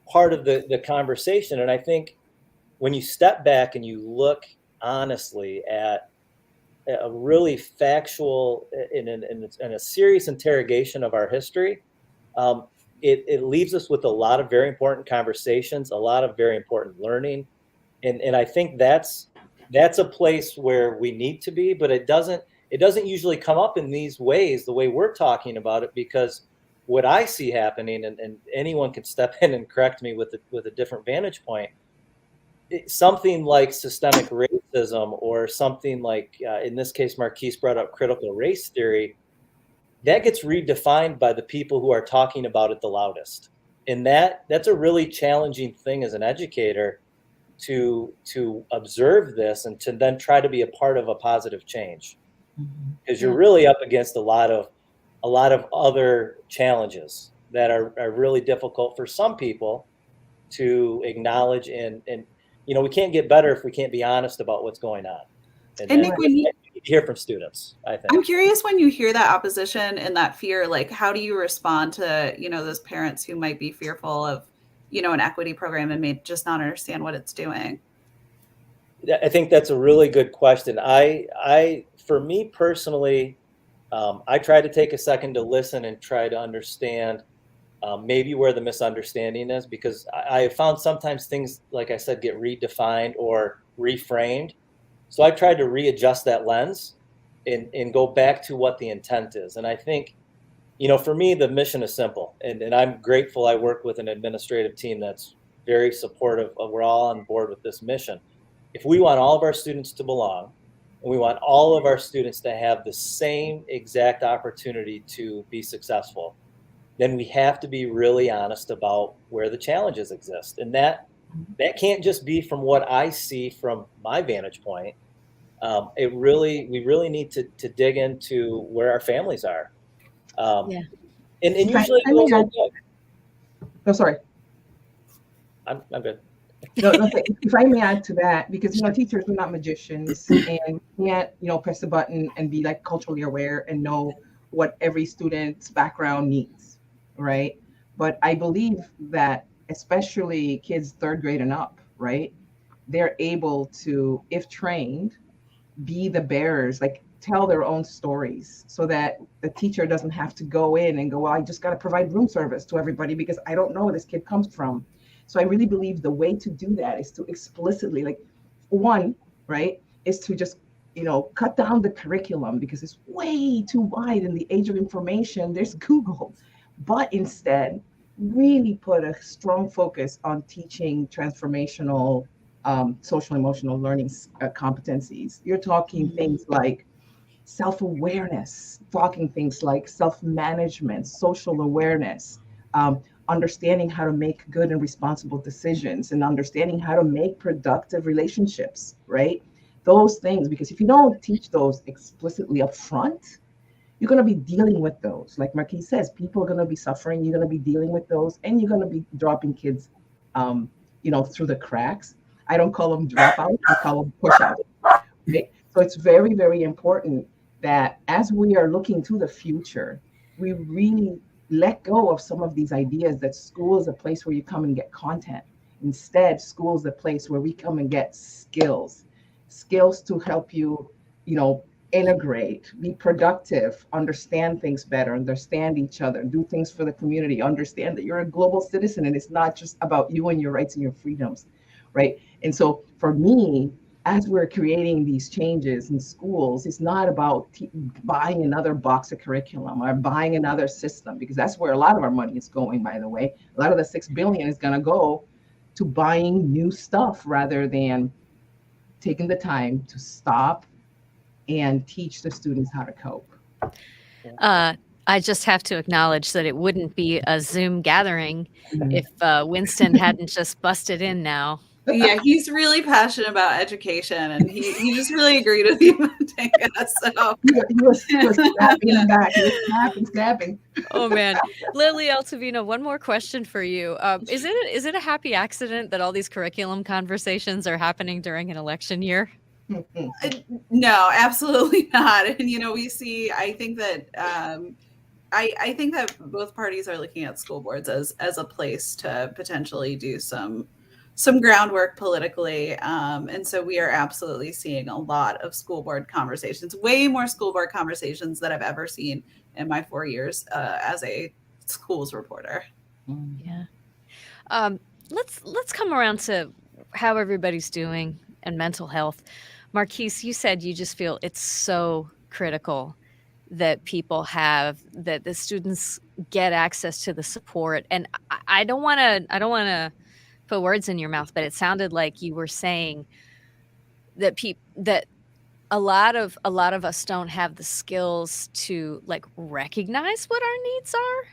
S4: part of the conversation. And I think when you step back and you look honestly at a really factual and a serious interrogation of our history, it leaves us with a lot of very important conversations, a lot of very important learning. And I think that's a place where we need to be, but it doesn't usually come up in these ways, the way we're talking about it, because what I see happening, and anyone can step in and correct me with a different vantage point, something like systemic racism, or something like, in this case, Marquise brought up critical race theory, that gets redefined by the people who are talking about it the loudest. And that's a really challenging thing as an educator, to observe this and to then try to be a part of a positive change, because you're really up against a lot of other challenges that are really difficult for some people to acknowledge, and we can't get better if we can't be honest about what's going on.
S3: And Nick, when you
S4: hear from students, I think
S3: I'm curious, when you hear that opposition and that fear, like, how do you respond to those parents who might be fearful of an equity program and may just not understand what it's doing?
S4: I think that's a really good question. For me personally, I try to take a second to listen and try to understand maybe where the misunderstanding is, because I have found sometimes things, like I said, get redefined or reframed. So I've tried to readjust that lens and go back to what the intent is. And I think, for me, the mission is simple, and I'm grateful I work with an administrative team that's very supportive of, we're all on board with this mission. If we want all of our students to belong, and we want all of our students to have the same exact opportunity to be successful, then we have to be really honest about where the challenges exist. And that can't just be from what I see from my vantage point. We really need to dig into where our families are. And usually it goes okay.
S5: No, sorry.
S4: I'm good.
S5: No, if I may add to that, because teachers are not magicians, and we can't press a button and be like culturally aware and know what every student's background needs, right? But I believe that especially kids 3rd grade and up, right, they're able to, if trained, be the bearers, like tell their own stories, so that the teacher doesn't have to go in and go, well, I just got to provide room service to everybody because I don't know where this kid comes from. So I really believe the way to do that is to explicitly, like, one, right, is to just, cut down the curriculum, because it's way too wide in the age of information. There's Google, but instead really put a strong focus on teaching transformational social emotional learning competencies. You're talking things like self-awareness, talking things like self-management, social awareness, understanding how to make good and responsible decisions, and understanding how to make productive relationships, right? Those things, because if you don't teach those explicitly up front, you're going to be dealing with those. Like Marquis says, people are going to be suffering. You're going to be dealing with those, and you're going to be dropping kids, through the cracks. I don't call them dropouts, I call them pushouts. Okay? So it's very, very important that as we are looking to the future, we really let go of some of these ideas that school is a place where you come and get content. Instead, school is a place where we come and get skills to help you, integrate, be productive, understand things better, understand each other, do things for the community, understand that you're a global citizen and it's not just about you and your rights and your freedoms, right? And so for me, as we're creating these changes in schools, it's not about buying another box of curriculum or buying another system, because that's where a lot of our money is going, by the way. A lot of the $6 billion is going to go to buying new stuff rather than taking the time to stop and teach the students how to cope.
S2: I just have to acknowledge that it wouldn't be a Zoom gathering if Winston hadn't just busted in now.
S3: Yeah, he's really passionate about education, and he just really agreed with you, Matinga. So
S5: He was snapping in the back. He was snapping.
S2: Oh man, Lily Altavino, one more question for you. Is it a happy accident that all these curriculum conversations are happening during an election year?
S3: No, absolutely not. And we see. I think that I think that both parties are looking at school boards as a place to potentially do some groundwork politically. And so we are absolutely seeing a lot of school board conversations, way more school board conversations than I've ever seen in my 4 years as a schools reporter.
S2: Yeah. Let's come around to how everybody's doing and mental health. Marquise, you said you just feel it's so critical that that the students get access to the support. And I don't want to put words in your mouth, but it sounded like you were saying that that a lot of us don't have the skills to like recognize what our needs are,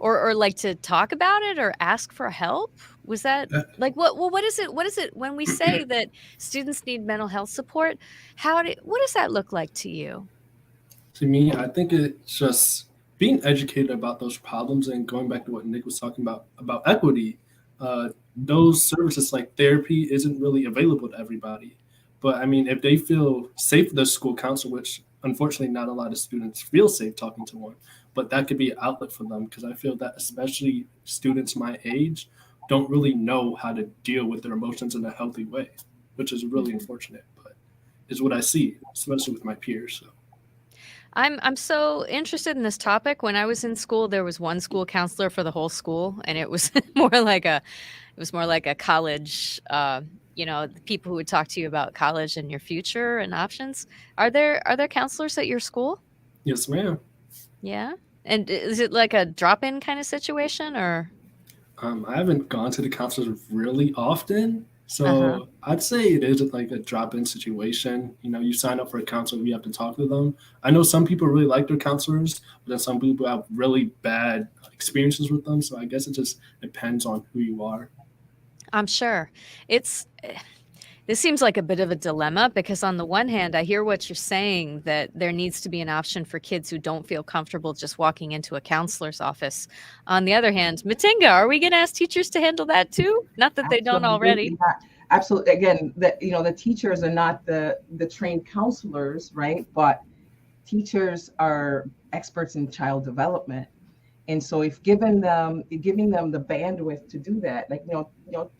S2: or like to talk about it or ask for help. Was that like what is it when we say that students need mental health support? What does that look like to you?
S6: To me, I think it's just being educated about those problems and going back to what Nick was talking about equity. Those services like therapy isn't really available to everybody. But I mean, if they feel safe with their school counselor, which unfortunately not a lot of students feel safe talking to one, but that could be an outlet for them, because I feel that especially students my age don't really know how to deal with their emotions in a healthy way, which is really unfortunate, but is what I see, especially with my peers. So.
S2: I'm so interested in this topic. When I was in school, there was one school counselor for the whole school, and it was more like a college, the people who would talk to you about college and your future and options. Are there counselors at your school?
S6: Yes, ma'am.
S2: Yeah. And is it like a drop-in kind of situation, or?
S6: I haven't gone to the counselors really often. So I'd say it is like a drop-in situation. You sign up for a counselor, you have to talk to them. I know some people really like their counselors, but then some people have really bad experiences with them. So I guess it just depends on who you are.
S2: I'm sure. This seems like a bit of a dilemma, because on the one hand, I hear what you're saying, that there needs to be an option for kids who don't feel comfortable just walking into a counselor's office. On the other hand, Matinga, are we going to ask teachers to handle that too? Not that they don't already.
S5: Absolutely. Again, the teachers are not the trained counselors, right? But teachers are experts in child development. And so if giving them the bandwidth to do that, like,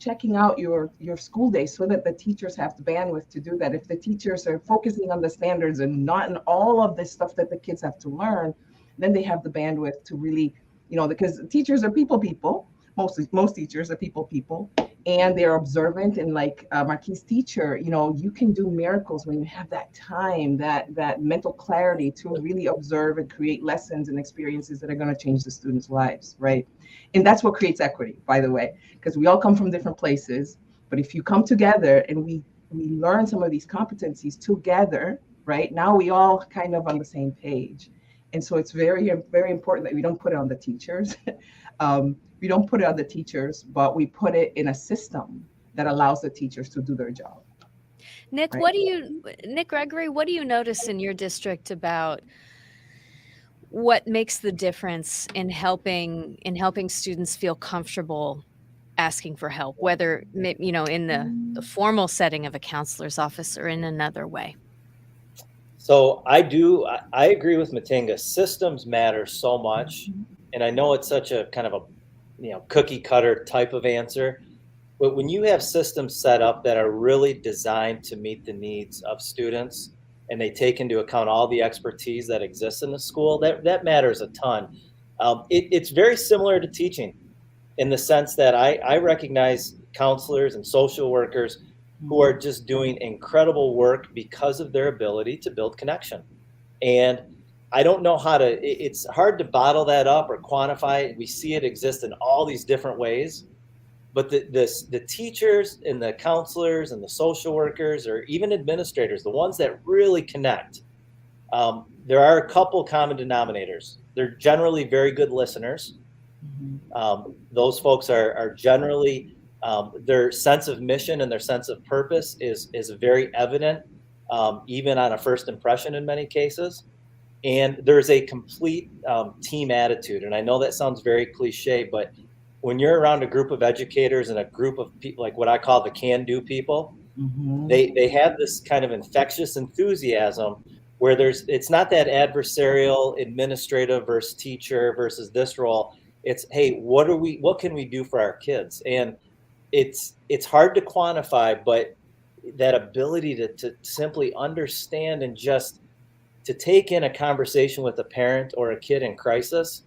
S5: checking out your school day so that the teachers have the bandwidth to do that. If the teachers are focusing on the standards and not in all of this stuff that the kids have to learn, then they have the bandwidth to really, because teachers are people, most teachers are people, and they're observant. And like Marquis' teacher, you can do miracles when you have that time, that mental clarity to really observe and create lessons and experiences that are going to change the students' lives, right? And that's what creates equity, by the way, because we all come from different places. But if you come together and we learn some of these competencies together, right? Now we all kind of on the same page. And so it's very, very important that we don't put it on the teachers. We don't put it on the teachers, but we put it in a system that allows the teachers to do their job.
S2: Nick,
S5: right?
S2: Nick Gregory, what do you notice in your district about what makes the difference in helping students feel comfortable asking for help, whether, in the formal setting of a counselor's office or in another way?
S4: So I agree with Matinga. Systems matter so much. And I know it's such a kind of a cookie cutter type of answer, but when you have systems set up that are really designed to meet the needs of students, and they take into account all the expertise that exists in the school, that matters a ton. It's very similar to teaching in the sense that I recognize counselors and social workers who are just doing incredible work because of their ability to build connection. And I don't know it's hard to bottle that up or quantify it. We see it exist in all these different ways, but the teachers and the counselors and the social workers, or even administrators, the ones that really connect, there are a couple common denominators. they're generally very good listeners. Those folks are generally, their sense of mission and their sense of purpose is very evident, even on a first impression in many cases. And there's a complete team attitude. And I know that sounds very cliche, but when you're around a group of educators and a group of people, like what I call the can-do people, they have this kind of infectious enthusiasm where it's not that adversarial administrative versus teacher versus this role. It's, hey, what can we do for our kids? And it's hard to quantify, but that ability to simply understand and just to take in a conversation with a parent or a kid in crisis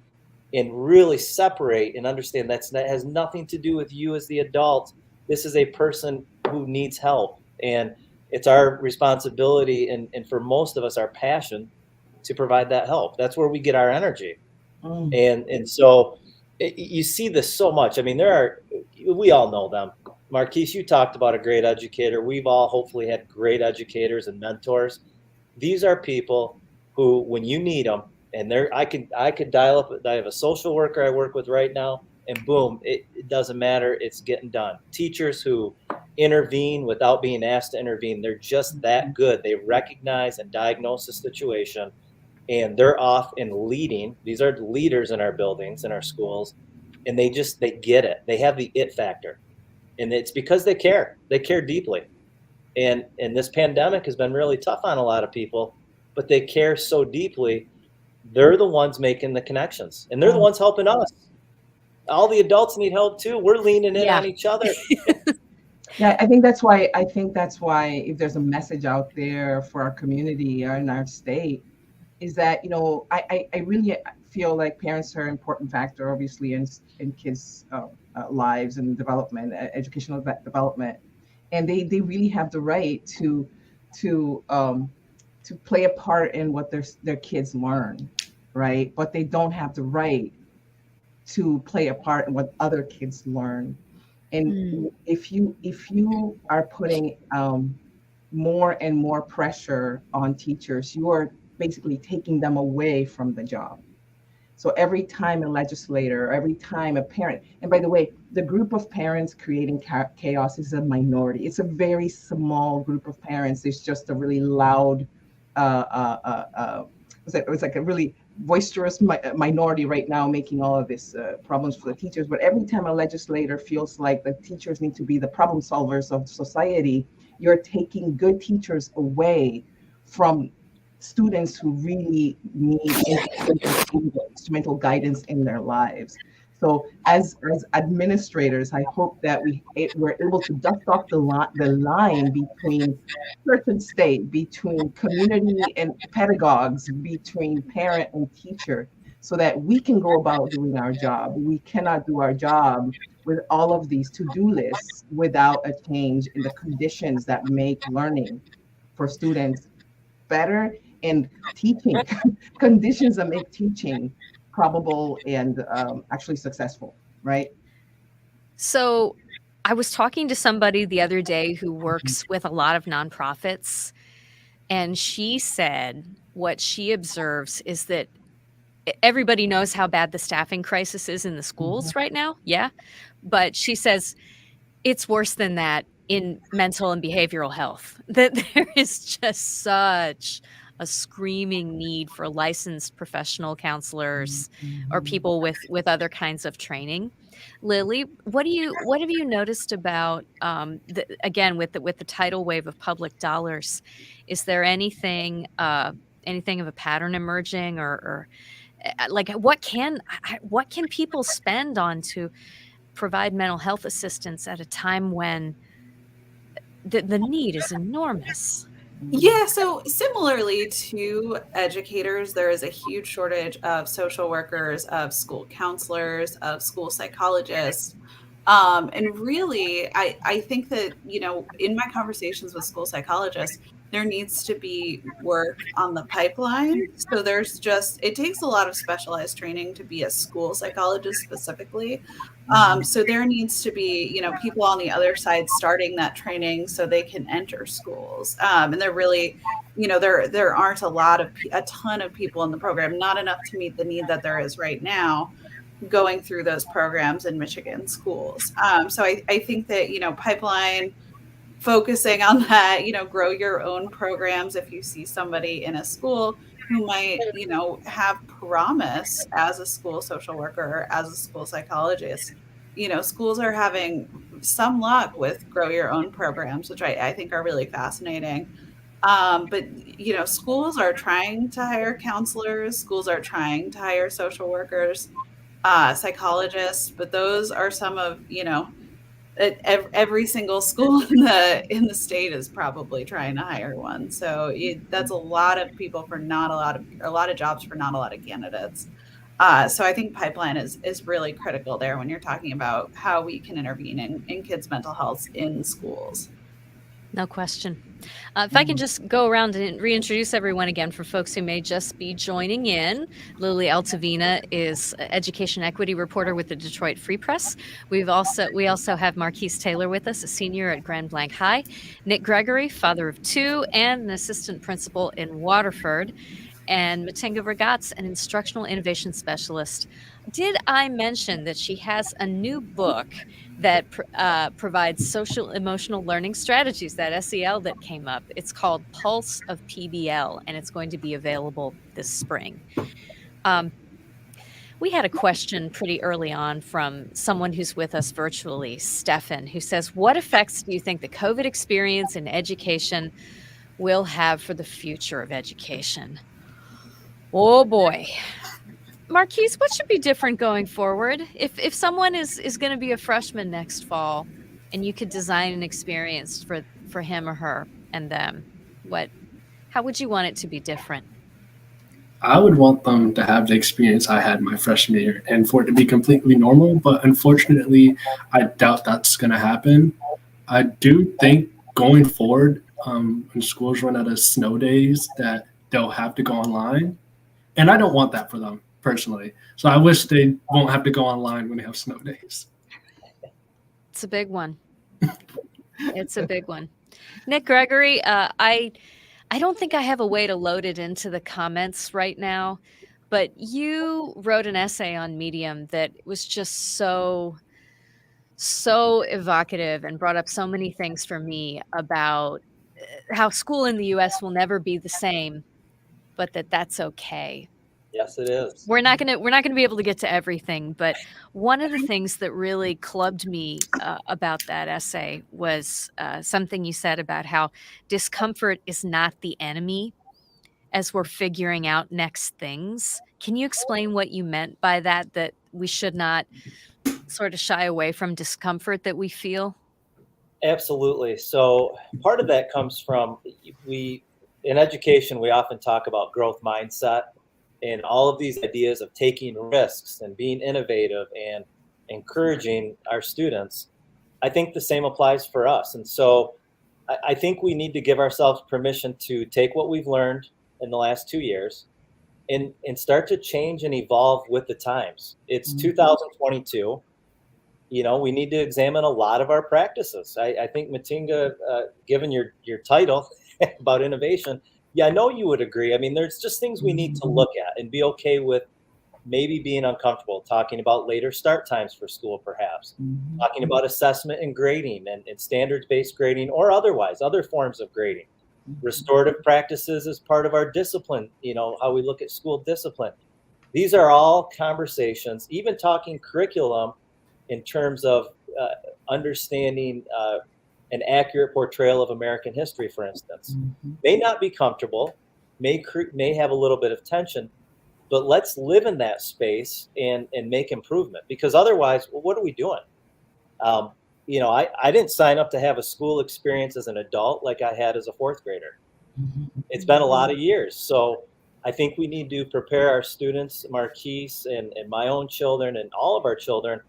S4: and really separate and understand that has nothing to do with you as the adult. This is a person who needs help. And it's our responsibility and for most of us, our passion to provide that help. That's where we get our energy. And so you see this so much. I mean, we all know them. Marquise, you talked about a great educator. We've all hopefully had great educators and mentors. These are people who, when you need them, and I could dial up. I have a social worker I work with right now, and boom, it doesn't matter. It's getting done. Teachers who intervene without being asked to intervene. They're just that good. They recognize and diagnose the situation, and they're off and leading. These are leaders in our buildings, in our schools, and they get it. They have the it factor, and it's because they care. They care deeply. And this pandemic has been really tough on a lot of people, but they care so deeply. They're the ones making the connections, and they're the ones helping us. All the adults need help too. We're leaning in on each other.
S5: Yeah, I think that's why if there's a message out there for our community or in our state, is that, I really feel like parents are an important factor, obviously, in kids' lives and development, educational development. And they really have the right to play a part in what their kids learn, right? But they don't have the right to play a part in what other kids learn. And if you are putting more and more pressure on teachers, you are basically taking them away from the job. So every time a legislator, every time a parent, and by the way, the group of parents creating chaos is a minority. It's a very small group of parents. It's just a really loud, it's like a really boisterous minority right now making all of this problems for the teachers. But every time a legislator feels like the teachers need to be the problem solvers of society, you're taking good teachers away from students who really need instrumental guidance in their lives. So as administrators, I hope that we're able to dust off the line between church and state, between community and pedagogues, between parent and teacher, so that we can go about doing our job. We cannot do our job with all of these to-do lists without a change in the conditions that make learning for students better, and teaching conditions that make teaching probable and actually successful, right?
S2: So I was talking to somebody the other day who works with a lot of nonprofits, and she said what she observes is that everybody knows how bad the staffing crisis is in the schools right now. Yeah. But she says it's worse than that in mental and behavioral health, that there is just such a screaming need for licensed professional counselors or people with other kinds of training. Lily, what have you noticed about again with the tidal wave of public dollars? Is there anything of a pattern emerging, or like what can people spend on to provide mental health assistance at a time when the need is enormous?
S3: Yeah, so similarly to educators, there is a huge shortage of social workers, of school counselors, of school psychologists. And really, I think that, in my conversations with school psychologists, there needs to be work on the pipeline. So it takes a lot of specialized training to be a school psychologist specifically. So there needs to be, people on the other side starting that training so they can enter schools. And they're really, there aren't a ton of people in the program, not enough to meet the need that there is right now going through those programs in Michigan schools. So I think that, pipeline, focusing on that, grow your own programs. If you see somebody in a school who might, have promise as a school social worker or as a school psychologist, schools are having some luck with grow your own programs, which I think are really fascinating. But schools are trying to hire counselors, schools are trying to hire social workers, psychologists, but those are some of, every single school in the state is probably trying to hire one. So that's a lot of people for not a lot of jobs for not a lot of candidates. So I think pipeline is really critical there when you're talking about how we can intervene in kids' mental health in schools.
S2: No question. If I can just go around and reintroduce everyone again for folks who may just be joining in. Lily Altavina is education equity reporter with the Detroit Free Press. We also have Marquise Taylor with us, a senior at Grand Blanc High. Nick Gregory, father of two and an assistant principal in Waterford. And Matinga Ragatz, an instructional innovation specialist. Did I mention that she has a new book that provides social emotional learning strategies, that SEL that came up? It's called Pulse of PBL, and it's going to be available this spring. We had a question pretty early on from someone who's with us virtually, Stefan, who says, what effects do you think the COVID experience in education will have for the future of education? Oh boy. Marquise, what should be different going forward? If someone is going to be a freshman next fall and you could design an experience for him or her and them, how would you want it to be different?
S6: I would want them to have the experience I had my freshman year and for it to be completely normal. But unfortunately, I doubt that's going to happen. I do think going forward, when schools run out of snow days, that they'll have to go online. And I don't want that for them personally. So I wish they won't have to go online when they have snow days.
S2: It's a big one. It's a big one. Nick Gregory, I don't think I have a way to load it into the comments right now, but you wrote an essay on Medium that was just so evocative and brought up so many things for me about how school in the US will never be the same, but that's okay.
S4: Yes, it is.
S2: We're not gonna be able to get to everything, but one of the things that really clubbed me about that essay was something you said about how discomfort is not the enemy as we're figuring out next things. Can you explain what you meant by that? That we should not sort of shy away from discomfort that we feel?
S4: Absolutely. So part of that comes from in education, we often talk about growth mindset and all of these ideas of taking risks and being innovative and encouraging our students. I think the same applies for us. And so I think we need to give ourselves permission to take what we've learned in the last 2 years and start to change and evolve with the times. It's 2022. We need to examine a lot of our practices. I think, Matinga, given your title about innovation, I know you would agree. I mean, there's just things we need to look at and be okay with maybe being uncomfortable, talking about later start times for school, perhaps, talking about assessment and grading and standards-based grading or otherwise, other forms of grading. Restorative practices as part of our discipline, how we look at school discipline. These are all conversations, even talking curriculum in terms of understanding an accurate portrayal of American history, for instance. May not be comfortable, may have a little bit of tension, but let's live in that space and make improvement, because otherwise, what are we doing? I didn't sign up to have a school experience as an adult like I had as a fourth grader. It's been a lot of years. So I think we need to prepare our students, Marquise and my own children and all of our children,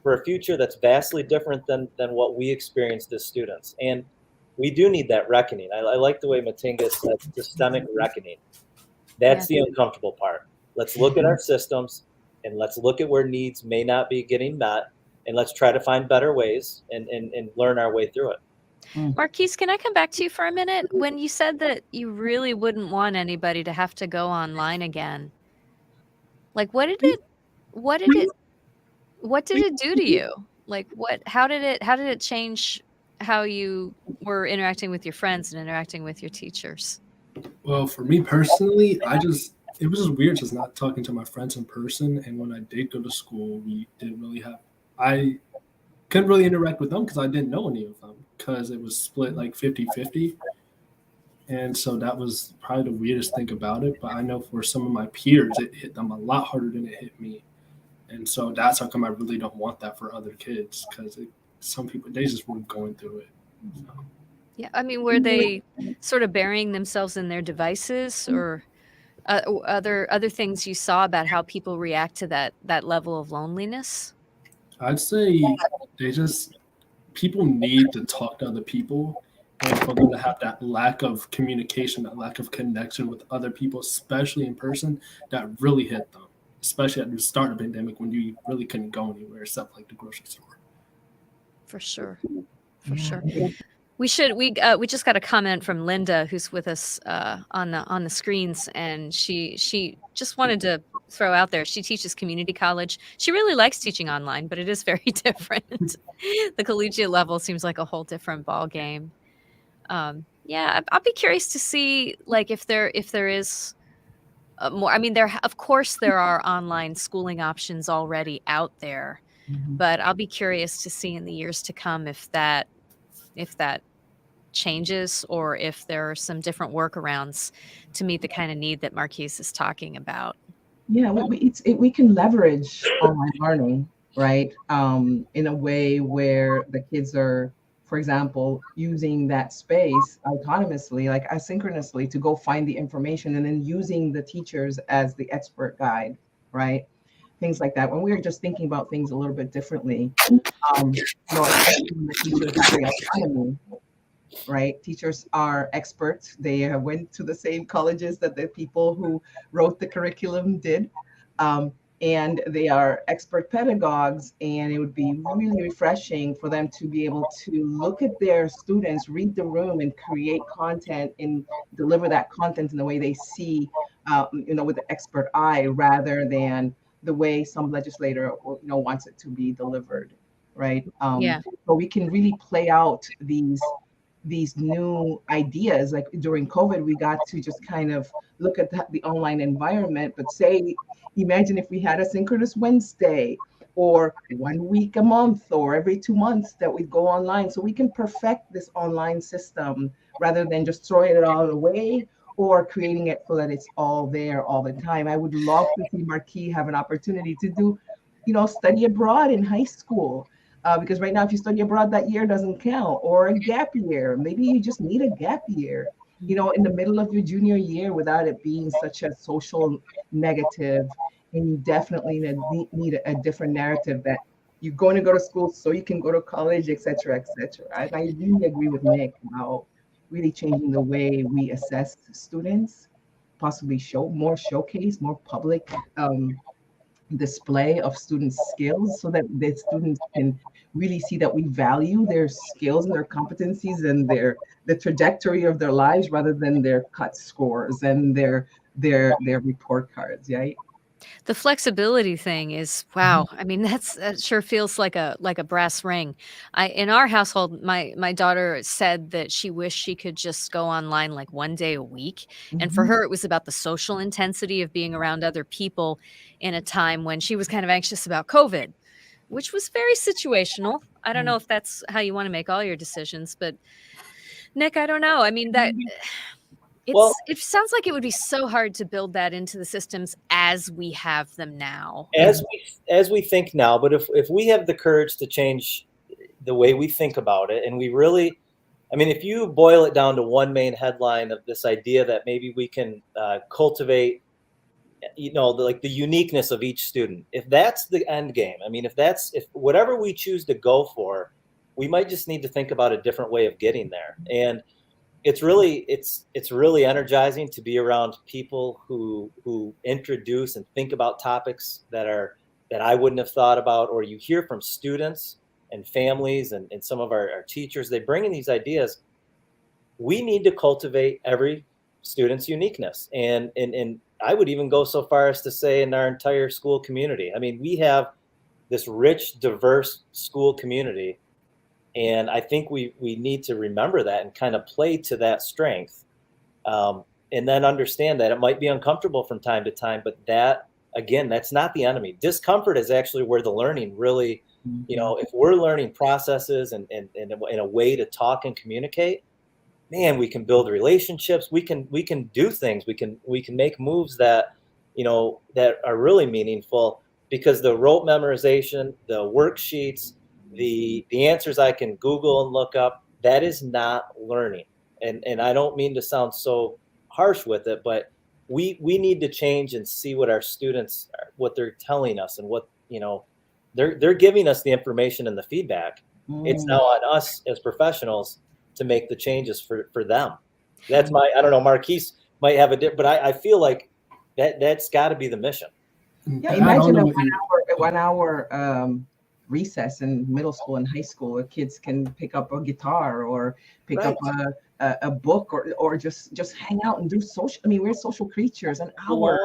S4: for a future that's vastly different than what we experienced as students. And we do need that reckoning. I like the way Matinga said systemic reckoning. That's the uncomfortable part. Let's look at our systems and let's look at where needs may not be getting met, and let's try to find better ways and learn our way through it.
S2: Marquise, can I come back to you for a minute? When you said that you really wouldn't want anybody to have to go online again, like what did it do to you? Like how did it change how you were interacting with your friends and interacting with your teachers?
S6: Well, for me personally, it was just weird just not talking to my friends in person. And when I did go to school, I couldn't really interact with them because I didn't know any of them because it was split like 50-50. And so that was probably the weirdest thing about it. But I know for some of my peers, it hit them a lot harder than it hit me. And so that's how come I really don't want that for other kids, because some people, they just weren't going through it. So.
S2: Yeah, I mean, were they sort of burying themselves in their devices, or other things you saw about how people react to that level of loneliness?
S6: I'd say people need to talk to other people, and for them to have that lack of communication, that lack of connection with other people, especially in person, that really hit them, especially at the start of the pandemic when you really couldn't go anywhere except like the grocery store.
S2: For sure. We just got a comment from Linda, who's with us on the screens, and she just wanted to throw out there, she teaches community college. She really likes teaching online, but it is very different. The collegiate level seems like a whole different ball game. Yeah, I'll be curious to see like if there is more. I mean, of course there are online schooling options already out there, but I'll be curious to see in the years to come if that changes, or if there are some different workarounds to meet the kind of need that Marquise is talking about.
S5: Yeah, we can leverage online learning, right? In a way where the kids are, for example, using that space autonomously, like asynchronously, to go find the information, and then using the teachers as the expert guide, right? Things like that. When we were just thinking about things a little bit differently, especially when the teachers have the autonomy, right? Teachers are experts. They have went to the same colleges that the people who wrote the curriculum did. And they are expert pedagogues, and it would be really refreshing for them to be able to look at their students, read the room, and create content and deliver that content in the way they see, with the expert eye, rather than the way some legislator, wants it to be delivered, right? So we can really play out these new ideas. Like during COVID, we got to just kind of look at the online environment, but imagine if we had a synchronous Wednesday, or 1 week a month, or every 2 months that we go online, so we can perfect this online system rather than just throwing it all away or creating it so that it's all there all the time. I would love to see Marquis have an opportunity to do, study abroad in high school. Because right now, if you study abroad, that year doesn't count, or a gap year. Maybe you just need a gap year, in the middle of your junior year, without it being such a social negative. And you definitely need a different narrative that you're going to go to school so you can go to college, et cetera, et cetera. I really agree with Nick about really changing the way we assess students, possibly showcase, more public display of students' skills, so that the students can really see that we value their skills and their competencies and the trajectory of their lives, rather than their cut scores and their report cards, right?
S2: The flexibility thing is, wow. I mean, that sure feels like a brass ring. In our household, my daughter said that she wished she could just go online like 1 day a week. And for her, it was about the social intensity of being around other people in a time when she was kind of anxious about COVID, which was very situational. I don't know if that's how you want to make all your decisions, but Nick, I don't know. I mean, it sounds like it would be so hard to build that into the systems as we have them now.
S4: As we think now, but if we have the courage to change the way we think about it, and we really, I mean, if you boil it down to one main headline of this idea that maybe we can cultivate, the uniqueness of each student, if that's the end game, I mean, if whatever we choose to go for, we might just need to think about a different way of getting there. And it's really energizing to be around people who introduce and think about topics that I wouldn't have thought about, or you hear from students and families and some of our teachers. They bring in these ideas. We need to cultivate every student's uniqueness. And I would even go so far as to say in our entire school community. I mean, we have this rich, diverse school community. And I think we need to remember that and kind of play to that strength. And then understand that it might be uncomfortable from time to time, but that, again, that's not the enemy. Discomfort is actually where the learning really, if we're learning processes and in a way to talk and communicate, man, we can build relationships. We can do things. We can make moves that, that are really meaningful, because the rote memorization, the worksheets, the answers I can Google and look up, that is not learning. And I don't mean to sound so harsh with it, but we need to change and see what our students, what they're telling us, and what, they're giving us the information and the feedback. It's now on us as professionals to make the changes for them. That's I don't know, Marquise might have but I feel like that's got to be the mission.
S5: Yeah, imagine a 1 hour recess in middle school and high school where kids can pick up a guitar or pick up a book or just hang out and do social. I mean, we're social creatures. An hour.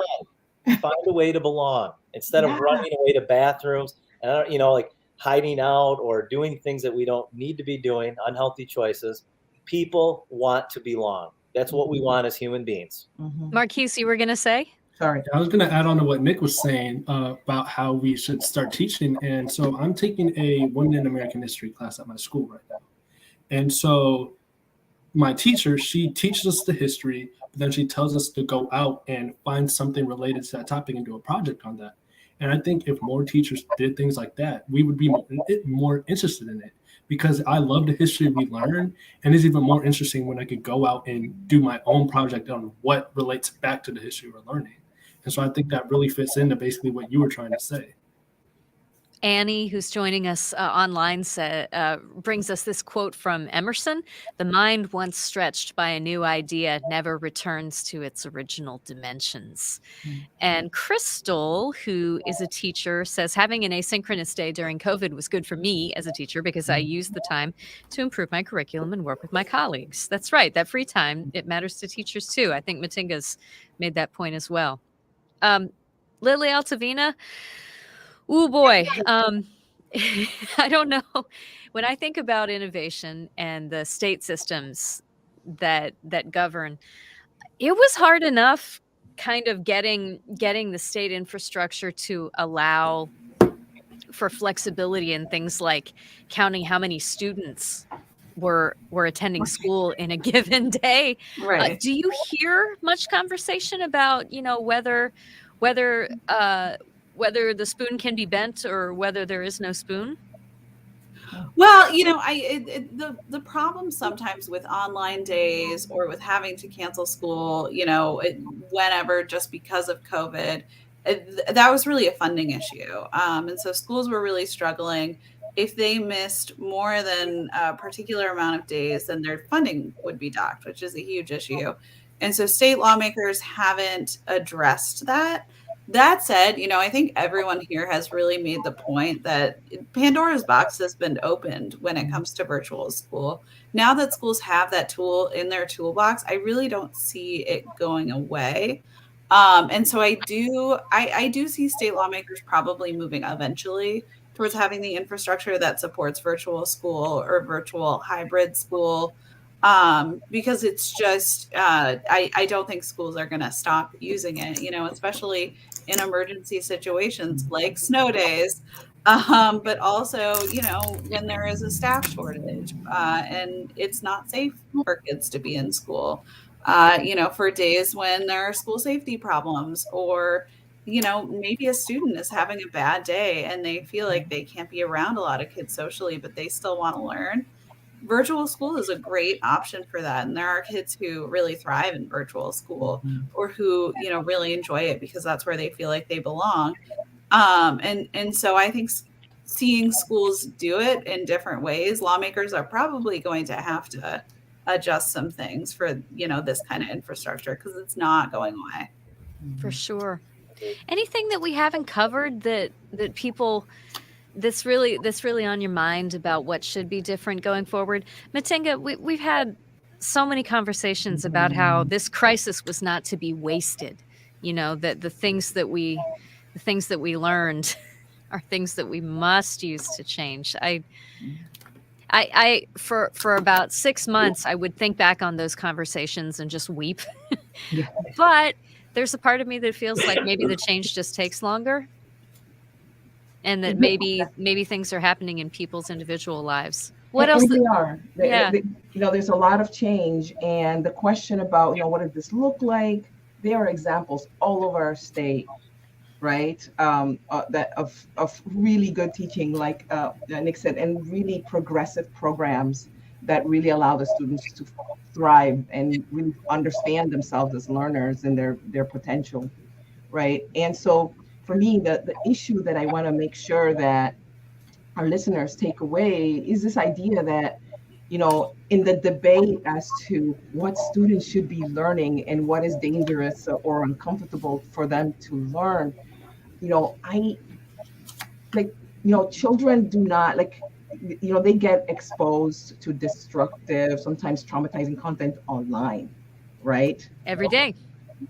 S4: Find a way to belong instead of running away to bathrooms and like hiding out or doing things that we don't need to be doing, unhealthy choices. People want to belong. That's what we want as human beings.
S2: Marquise, you were going to say?
S5: Sorry.
S6: I was going to add on to what Nick was saying about how we should start teaching. And so I'm taking a Women in American History class at my school right now. And so my teacher, she teaches us the history, but then she tells us to go out and find something related to that topic and do a project on that. And I think if more teachers did things like that, we would be more interested in it, because I love the history we learn. And it's even more interesting when I could go out and do my own project on what relates back to the history we're learning. And so I think that really fits into basically what you were trying to say.
S2: Annie, who's joining us online, brings us this quote from Emerson: "The mind once stretched by a new idea never returns to its original dimensions." And Crystal, who is a teacher, says, "Having an asynchronous day during COVID was good for me as a teacher because I used the time to improve my curriculum and work with my colleagues." That's right. That free time, it matters to teachers too. I think Matinga's made that point as well. Lily Altavina, oh boy. I don't know. When I think about innovation and the state systems that govern, it was hard enough kind of getting the state infrastructure to allow for flexibility in things like counting how many students were attending school in a given day.
S3: Right.
S2: Do you hear much conversation about, whether the spoon can be bent or whether there is no spoon?
S3: Well, the problem sometimes with online days or with having to cancel school, whenever, just because of COVID, that was really a funding issue. And so schools were really struggling. If they missed more than a particular amount of days, then their funding would be docked, which is a huge issue. And so state lawmakers haven't addressed that. That said, I think everyone here has really made the point that Pandora's box has been opened when it comes to virtual school. Now that schools have that tool in their toolbox, I really don't see it going away. And so I do see state lawmakers probably moving eventually towards having the infrastructure that supports virtual school or virtual hybrid school. Because it's just, I don't think schools are going to stop using it, especially in emergency situations like snow days, but also, when there is a staff shortage and it's not safe for kids to be in school, for days when there are school safety problems, or, maybe a student is having a bad day and they feel like they can't be around a lot of kids socially, but they still want to learn. Virtual school is a great option for that. And there are kids who really thrive in virtual school, or who, really enjoy it because that's where they feel like they belong. And so I think seeing schools do it in different ways, lawmakers are probably going to have to adjust some things for, this kind of infrastructure, because it's not going away.
S2: For sure. Anything that we haven't covered that people that's really on your mind about what should be different going forward? Matinga, we've had so many conversations about how this crisis was not to be wasted. That the things that we learned are things that we must use to change. I for about 6 months, I would think back on those conversations and just weep.
S5: Yeah.
S2: But there's a part of me that feels like maybe the change just takes longer, and that maybe things are happening in people's individual lives. What else?
S5: They are.
S2: Yeah.
S5: There's a lot of change, and the question about, what does this look like? There are examples all over our state, right? That of really good teaching, like Nick said, and really progressive programs that really allow the students to thrive and really understand themselves as learners and their potential, right? And so for me, the issue that I want to make sure that our listeners take away is this idea that, in the debate as to what students should be learning and what is dangerous or uncomfortable for them to learn, children do not they get exposed to destructive, sometimes traumatizing content online, right?
S2: Every day.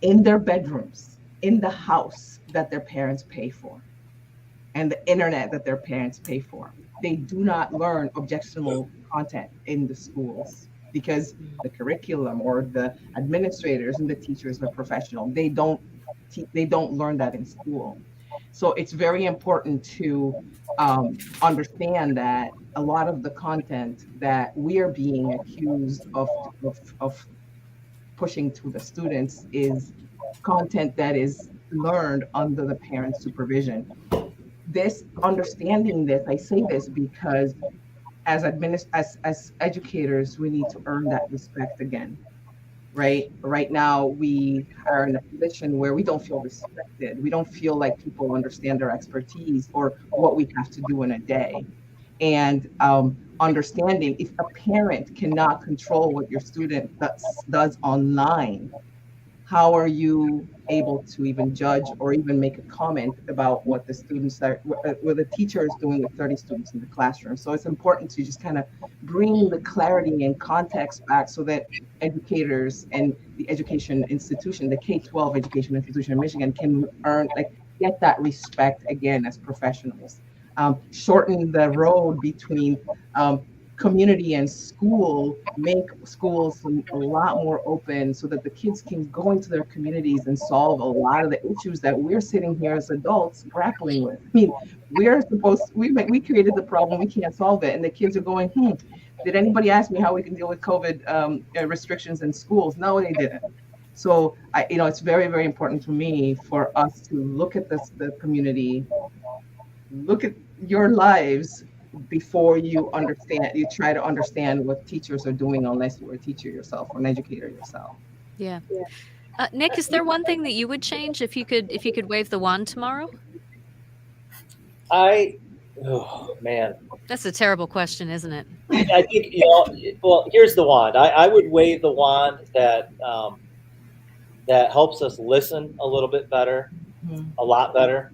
S5: In their bedrooms, in the house that their parents pay for, and the internet that their parents pay for. They do not learn objectionable content in the schools because the curriculum or the administrators and the teachers are professional. They don't learn that in school. So it's very important to understand that a lot of the content that we are being accused of pushing to the students is content that is learned under the parent supervision. Understanding this, I say this because as educators, we need to earn that respect again. Right now, we are in a position where we don't feel respected. We don't feel like people understand our expertise or what we have to do in a day. And understanding if a parent cannot control what your student does online, how are you able to even judge or even make a comment about what the students are, what the teacher is doing with 30 students in the classroom? So it's important to just kind of bring the clarity and context back so that educators and the education institution, the K-12 education institution in Michigan, can get that respect again as professionals. Shorten the road between community and school, make schools a lot more open so that the kids can go into their communities and solve a lot of the issues that we're sitting here as adults grappling with. I mean, we created the problem, we can't solve it. And the kids are going, did anybody ask me how we can deal with COVID restrictions in schools? No, they didn't. So it's very, very important to me for us to look at the community, look at your lives before you try to understand what teachers are doing, unless you're a teacher yourself or an educator yourself.
S2: Yeah. Nick, is there one thing that you would change if you could wave the wand tomorrow?
S4: Oh man,
S2: that's a terrible question, isn't it?
S4: I think well, here's the wand. I would wave the wand that helps us listen a little bit better, a lot better.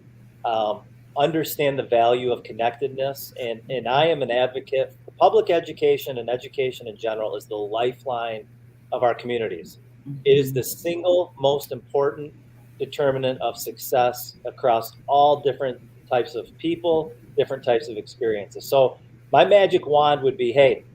S4: Understand the value of connectedness, and I am an advocate for public education, and education in general is the lifeline of our communities. It is the single most important determinant of success across all different types of people, different types of experiences. So my magic wand would be, hey,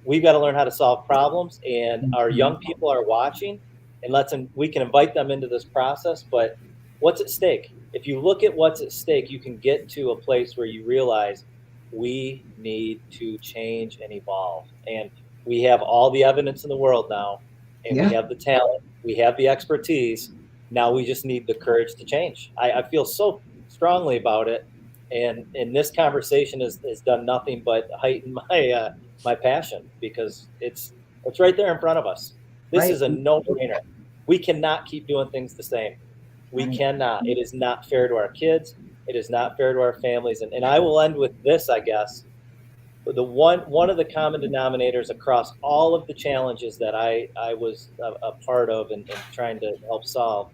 S4: we've got to learn how to solve problems, and our young people are watching, and we can invite them into this process, but what's at stake? If you look at what's at stake, you can get to a place where you realize we need to change and evolve. And we have all the evidence in the world now, and we have the talent, we have the expertise. Now we just need the courage to change. I feel so strongly about it. And this conversation has done nothing but heighten my passion, because it's right there in front of us. This is a no-brainer. We cannot keep doing things the same. We cannot. It is not fair to our kids. It is not fair to our families. And I will end with this, I guess. One of the common denominators across all of the challenges that I was a part of and trying to help solve,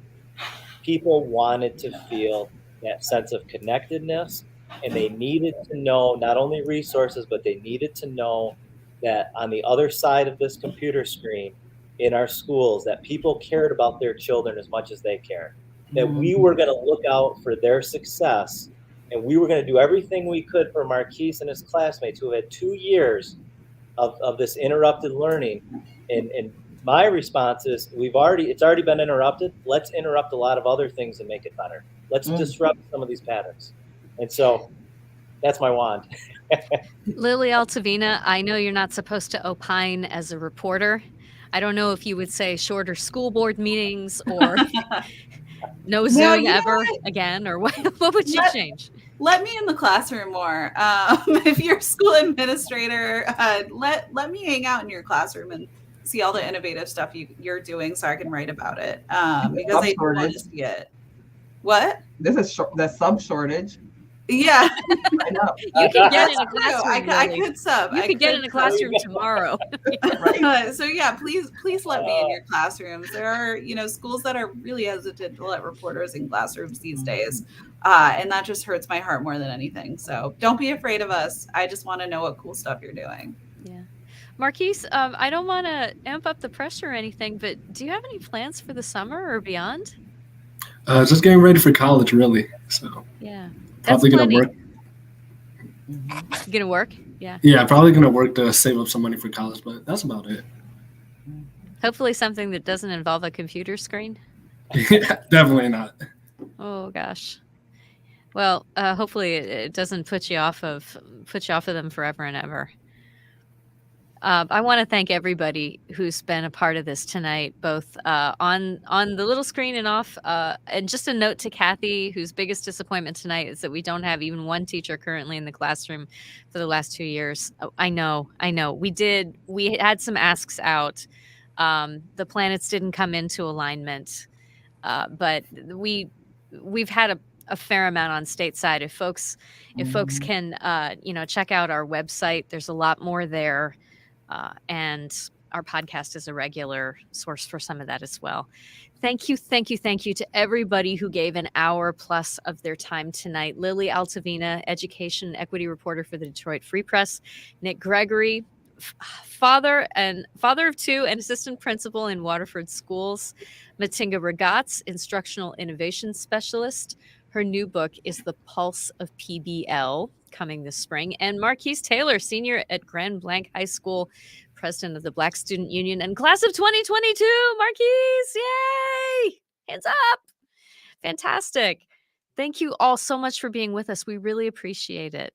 S4: people wanted to feel that sense of connectedness, and they needed to know not only resources, but they needed to know that on the other side of this computer screen in our schools, that people cared about their children as much as they cared, that we were going to look out for their success, and we were going to do everything we could for Marquise and his classmates who had 2 years of this interrupted learning. And my response is, it's already been interrupted. Let's interrupt a lot of other things and make it better. Let's disrupt some of these patterns. And so that's my wand.
S2: Lily Altavina, I know you're not supposed to opine as a reporter. I don't know if you would say shorter school board meetings or no Zoom ever again, or what would you change?
S3: Let me in the classroom more. If you're a school administrator, let me hang out in your classroom and see all the innovative stuff you're doing so I can write about it. Because I want to see it. What?
S5: There's the sub shortage.
S3: Yeah.
S5: I know.
S2: You could get in a classroom.
S3: I could sub.
S2: You could get in a classroom tomorrow.
S3: So yeah, please let me in your classrooms. There are, schools that are really hesitant to let reporters in classrooms these days. And that just hurts my heart more than anything. So don't be afraid of us. I just want to know what cool stuff you're doing.
S2: Yeah. Marquise, I don't want to amp up the pressure or anything, but do you have any plans for the summer or beyond?
S6: Just getting ready for college, really. So
S2: yeah.
S6: Probably going to work.
S2: You going to work? Yeah.
S6: Yeah, probably going to work to save up some money for college, but that's about it.
S2: Hopefully something that doesn't involve a computer screen.
S6: Definitely not.
S2: Oh gosh. Well, hopefully it doesn't put you off of them forever and ever. I want to thank everybody who's been a part of this tonight, both on the little screen and off. And just a note to Kathy, whose biggest disappointment tonight is that we don't have even one teacher currently in the classroom for the last 2 years. Oh, I know. We had some asks out. The planets didn't come into alignment, but we've had a fair amount on Stateside. If folks can check out our website, there's a lot more there. And our podcast is a regular source for some of that as well. Thank you to everybody who gave an hour plus of their time tonight. Lily Altavina, education equity reporter for the Detroit Free Press. Nick Gregory, father of two and assistant principal in Waterford Schools. Matinga Ragatz, instructional innovation specialist. Her new book is The Pulse of PBL, coming this spring. And Marquise Taylor, senior at Grand Blanc High School, president of the Black Student Union, and class of 2022. Marquise, yay! Hands up! Fantastic. Thank you all so much for being with us. We really appreciate it.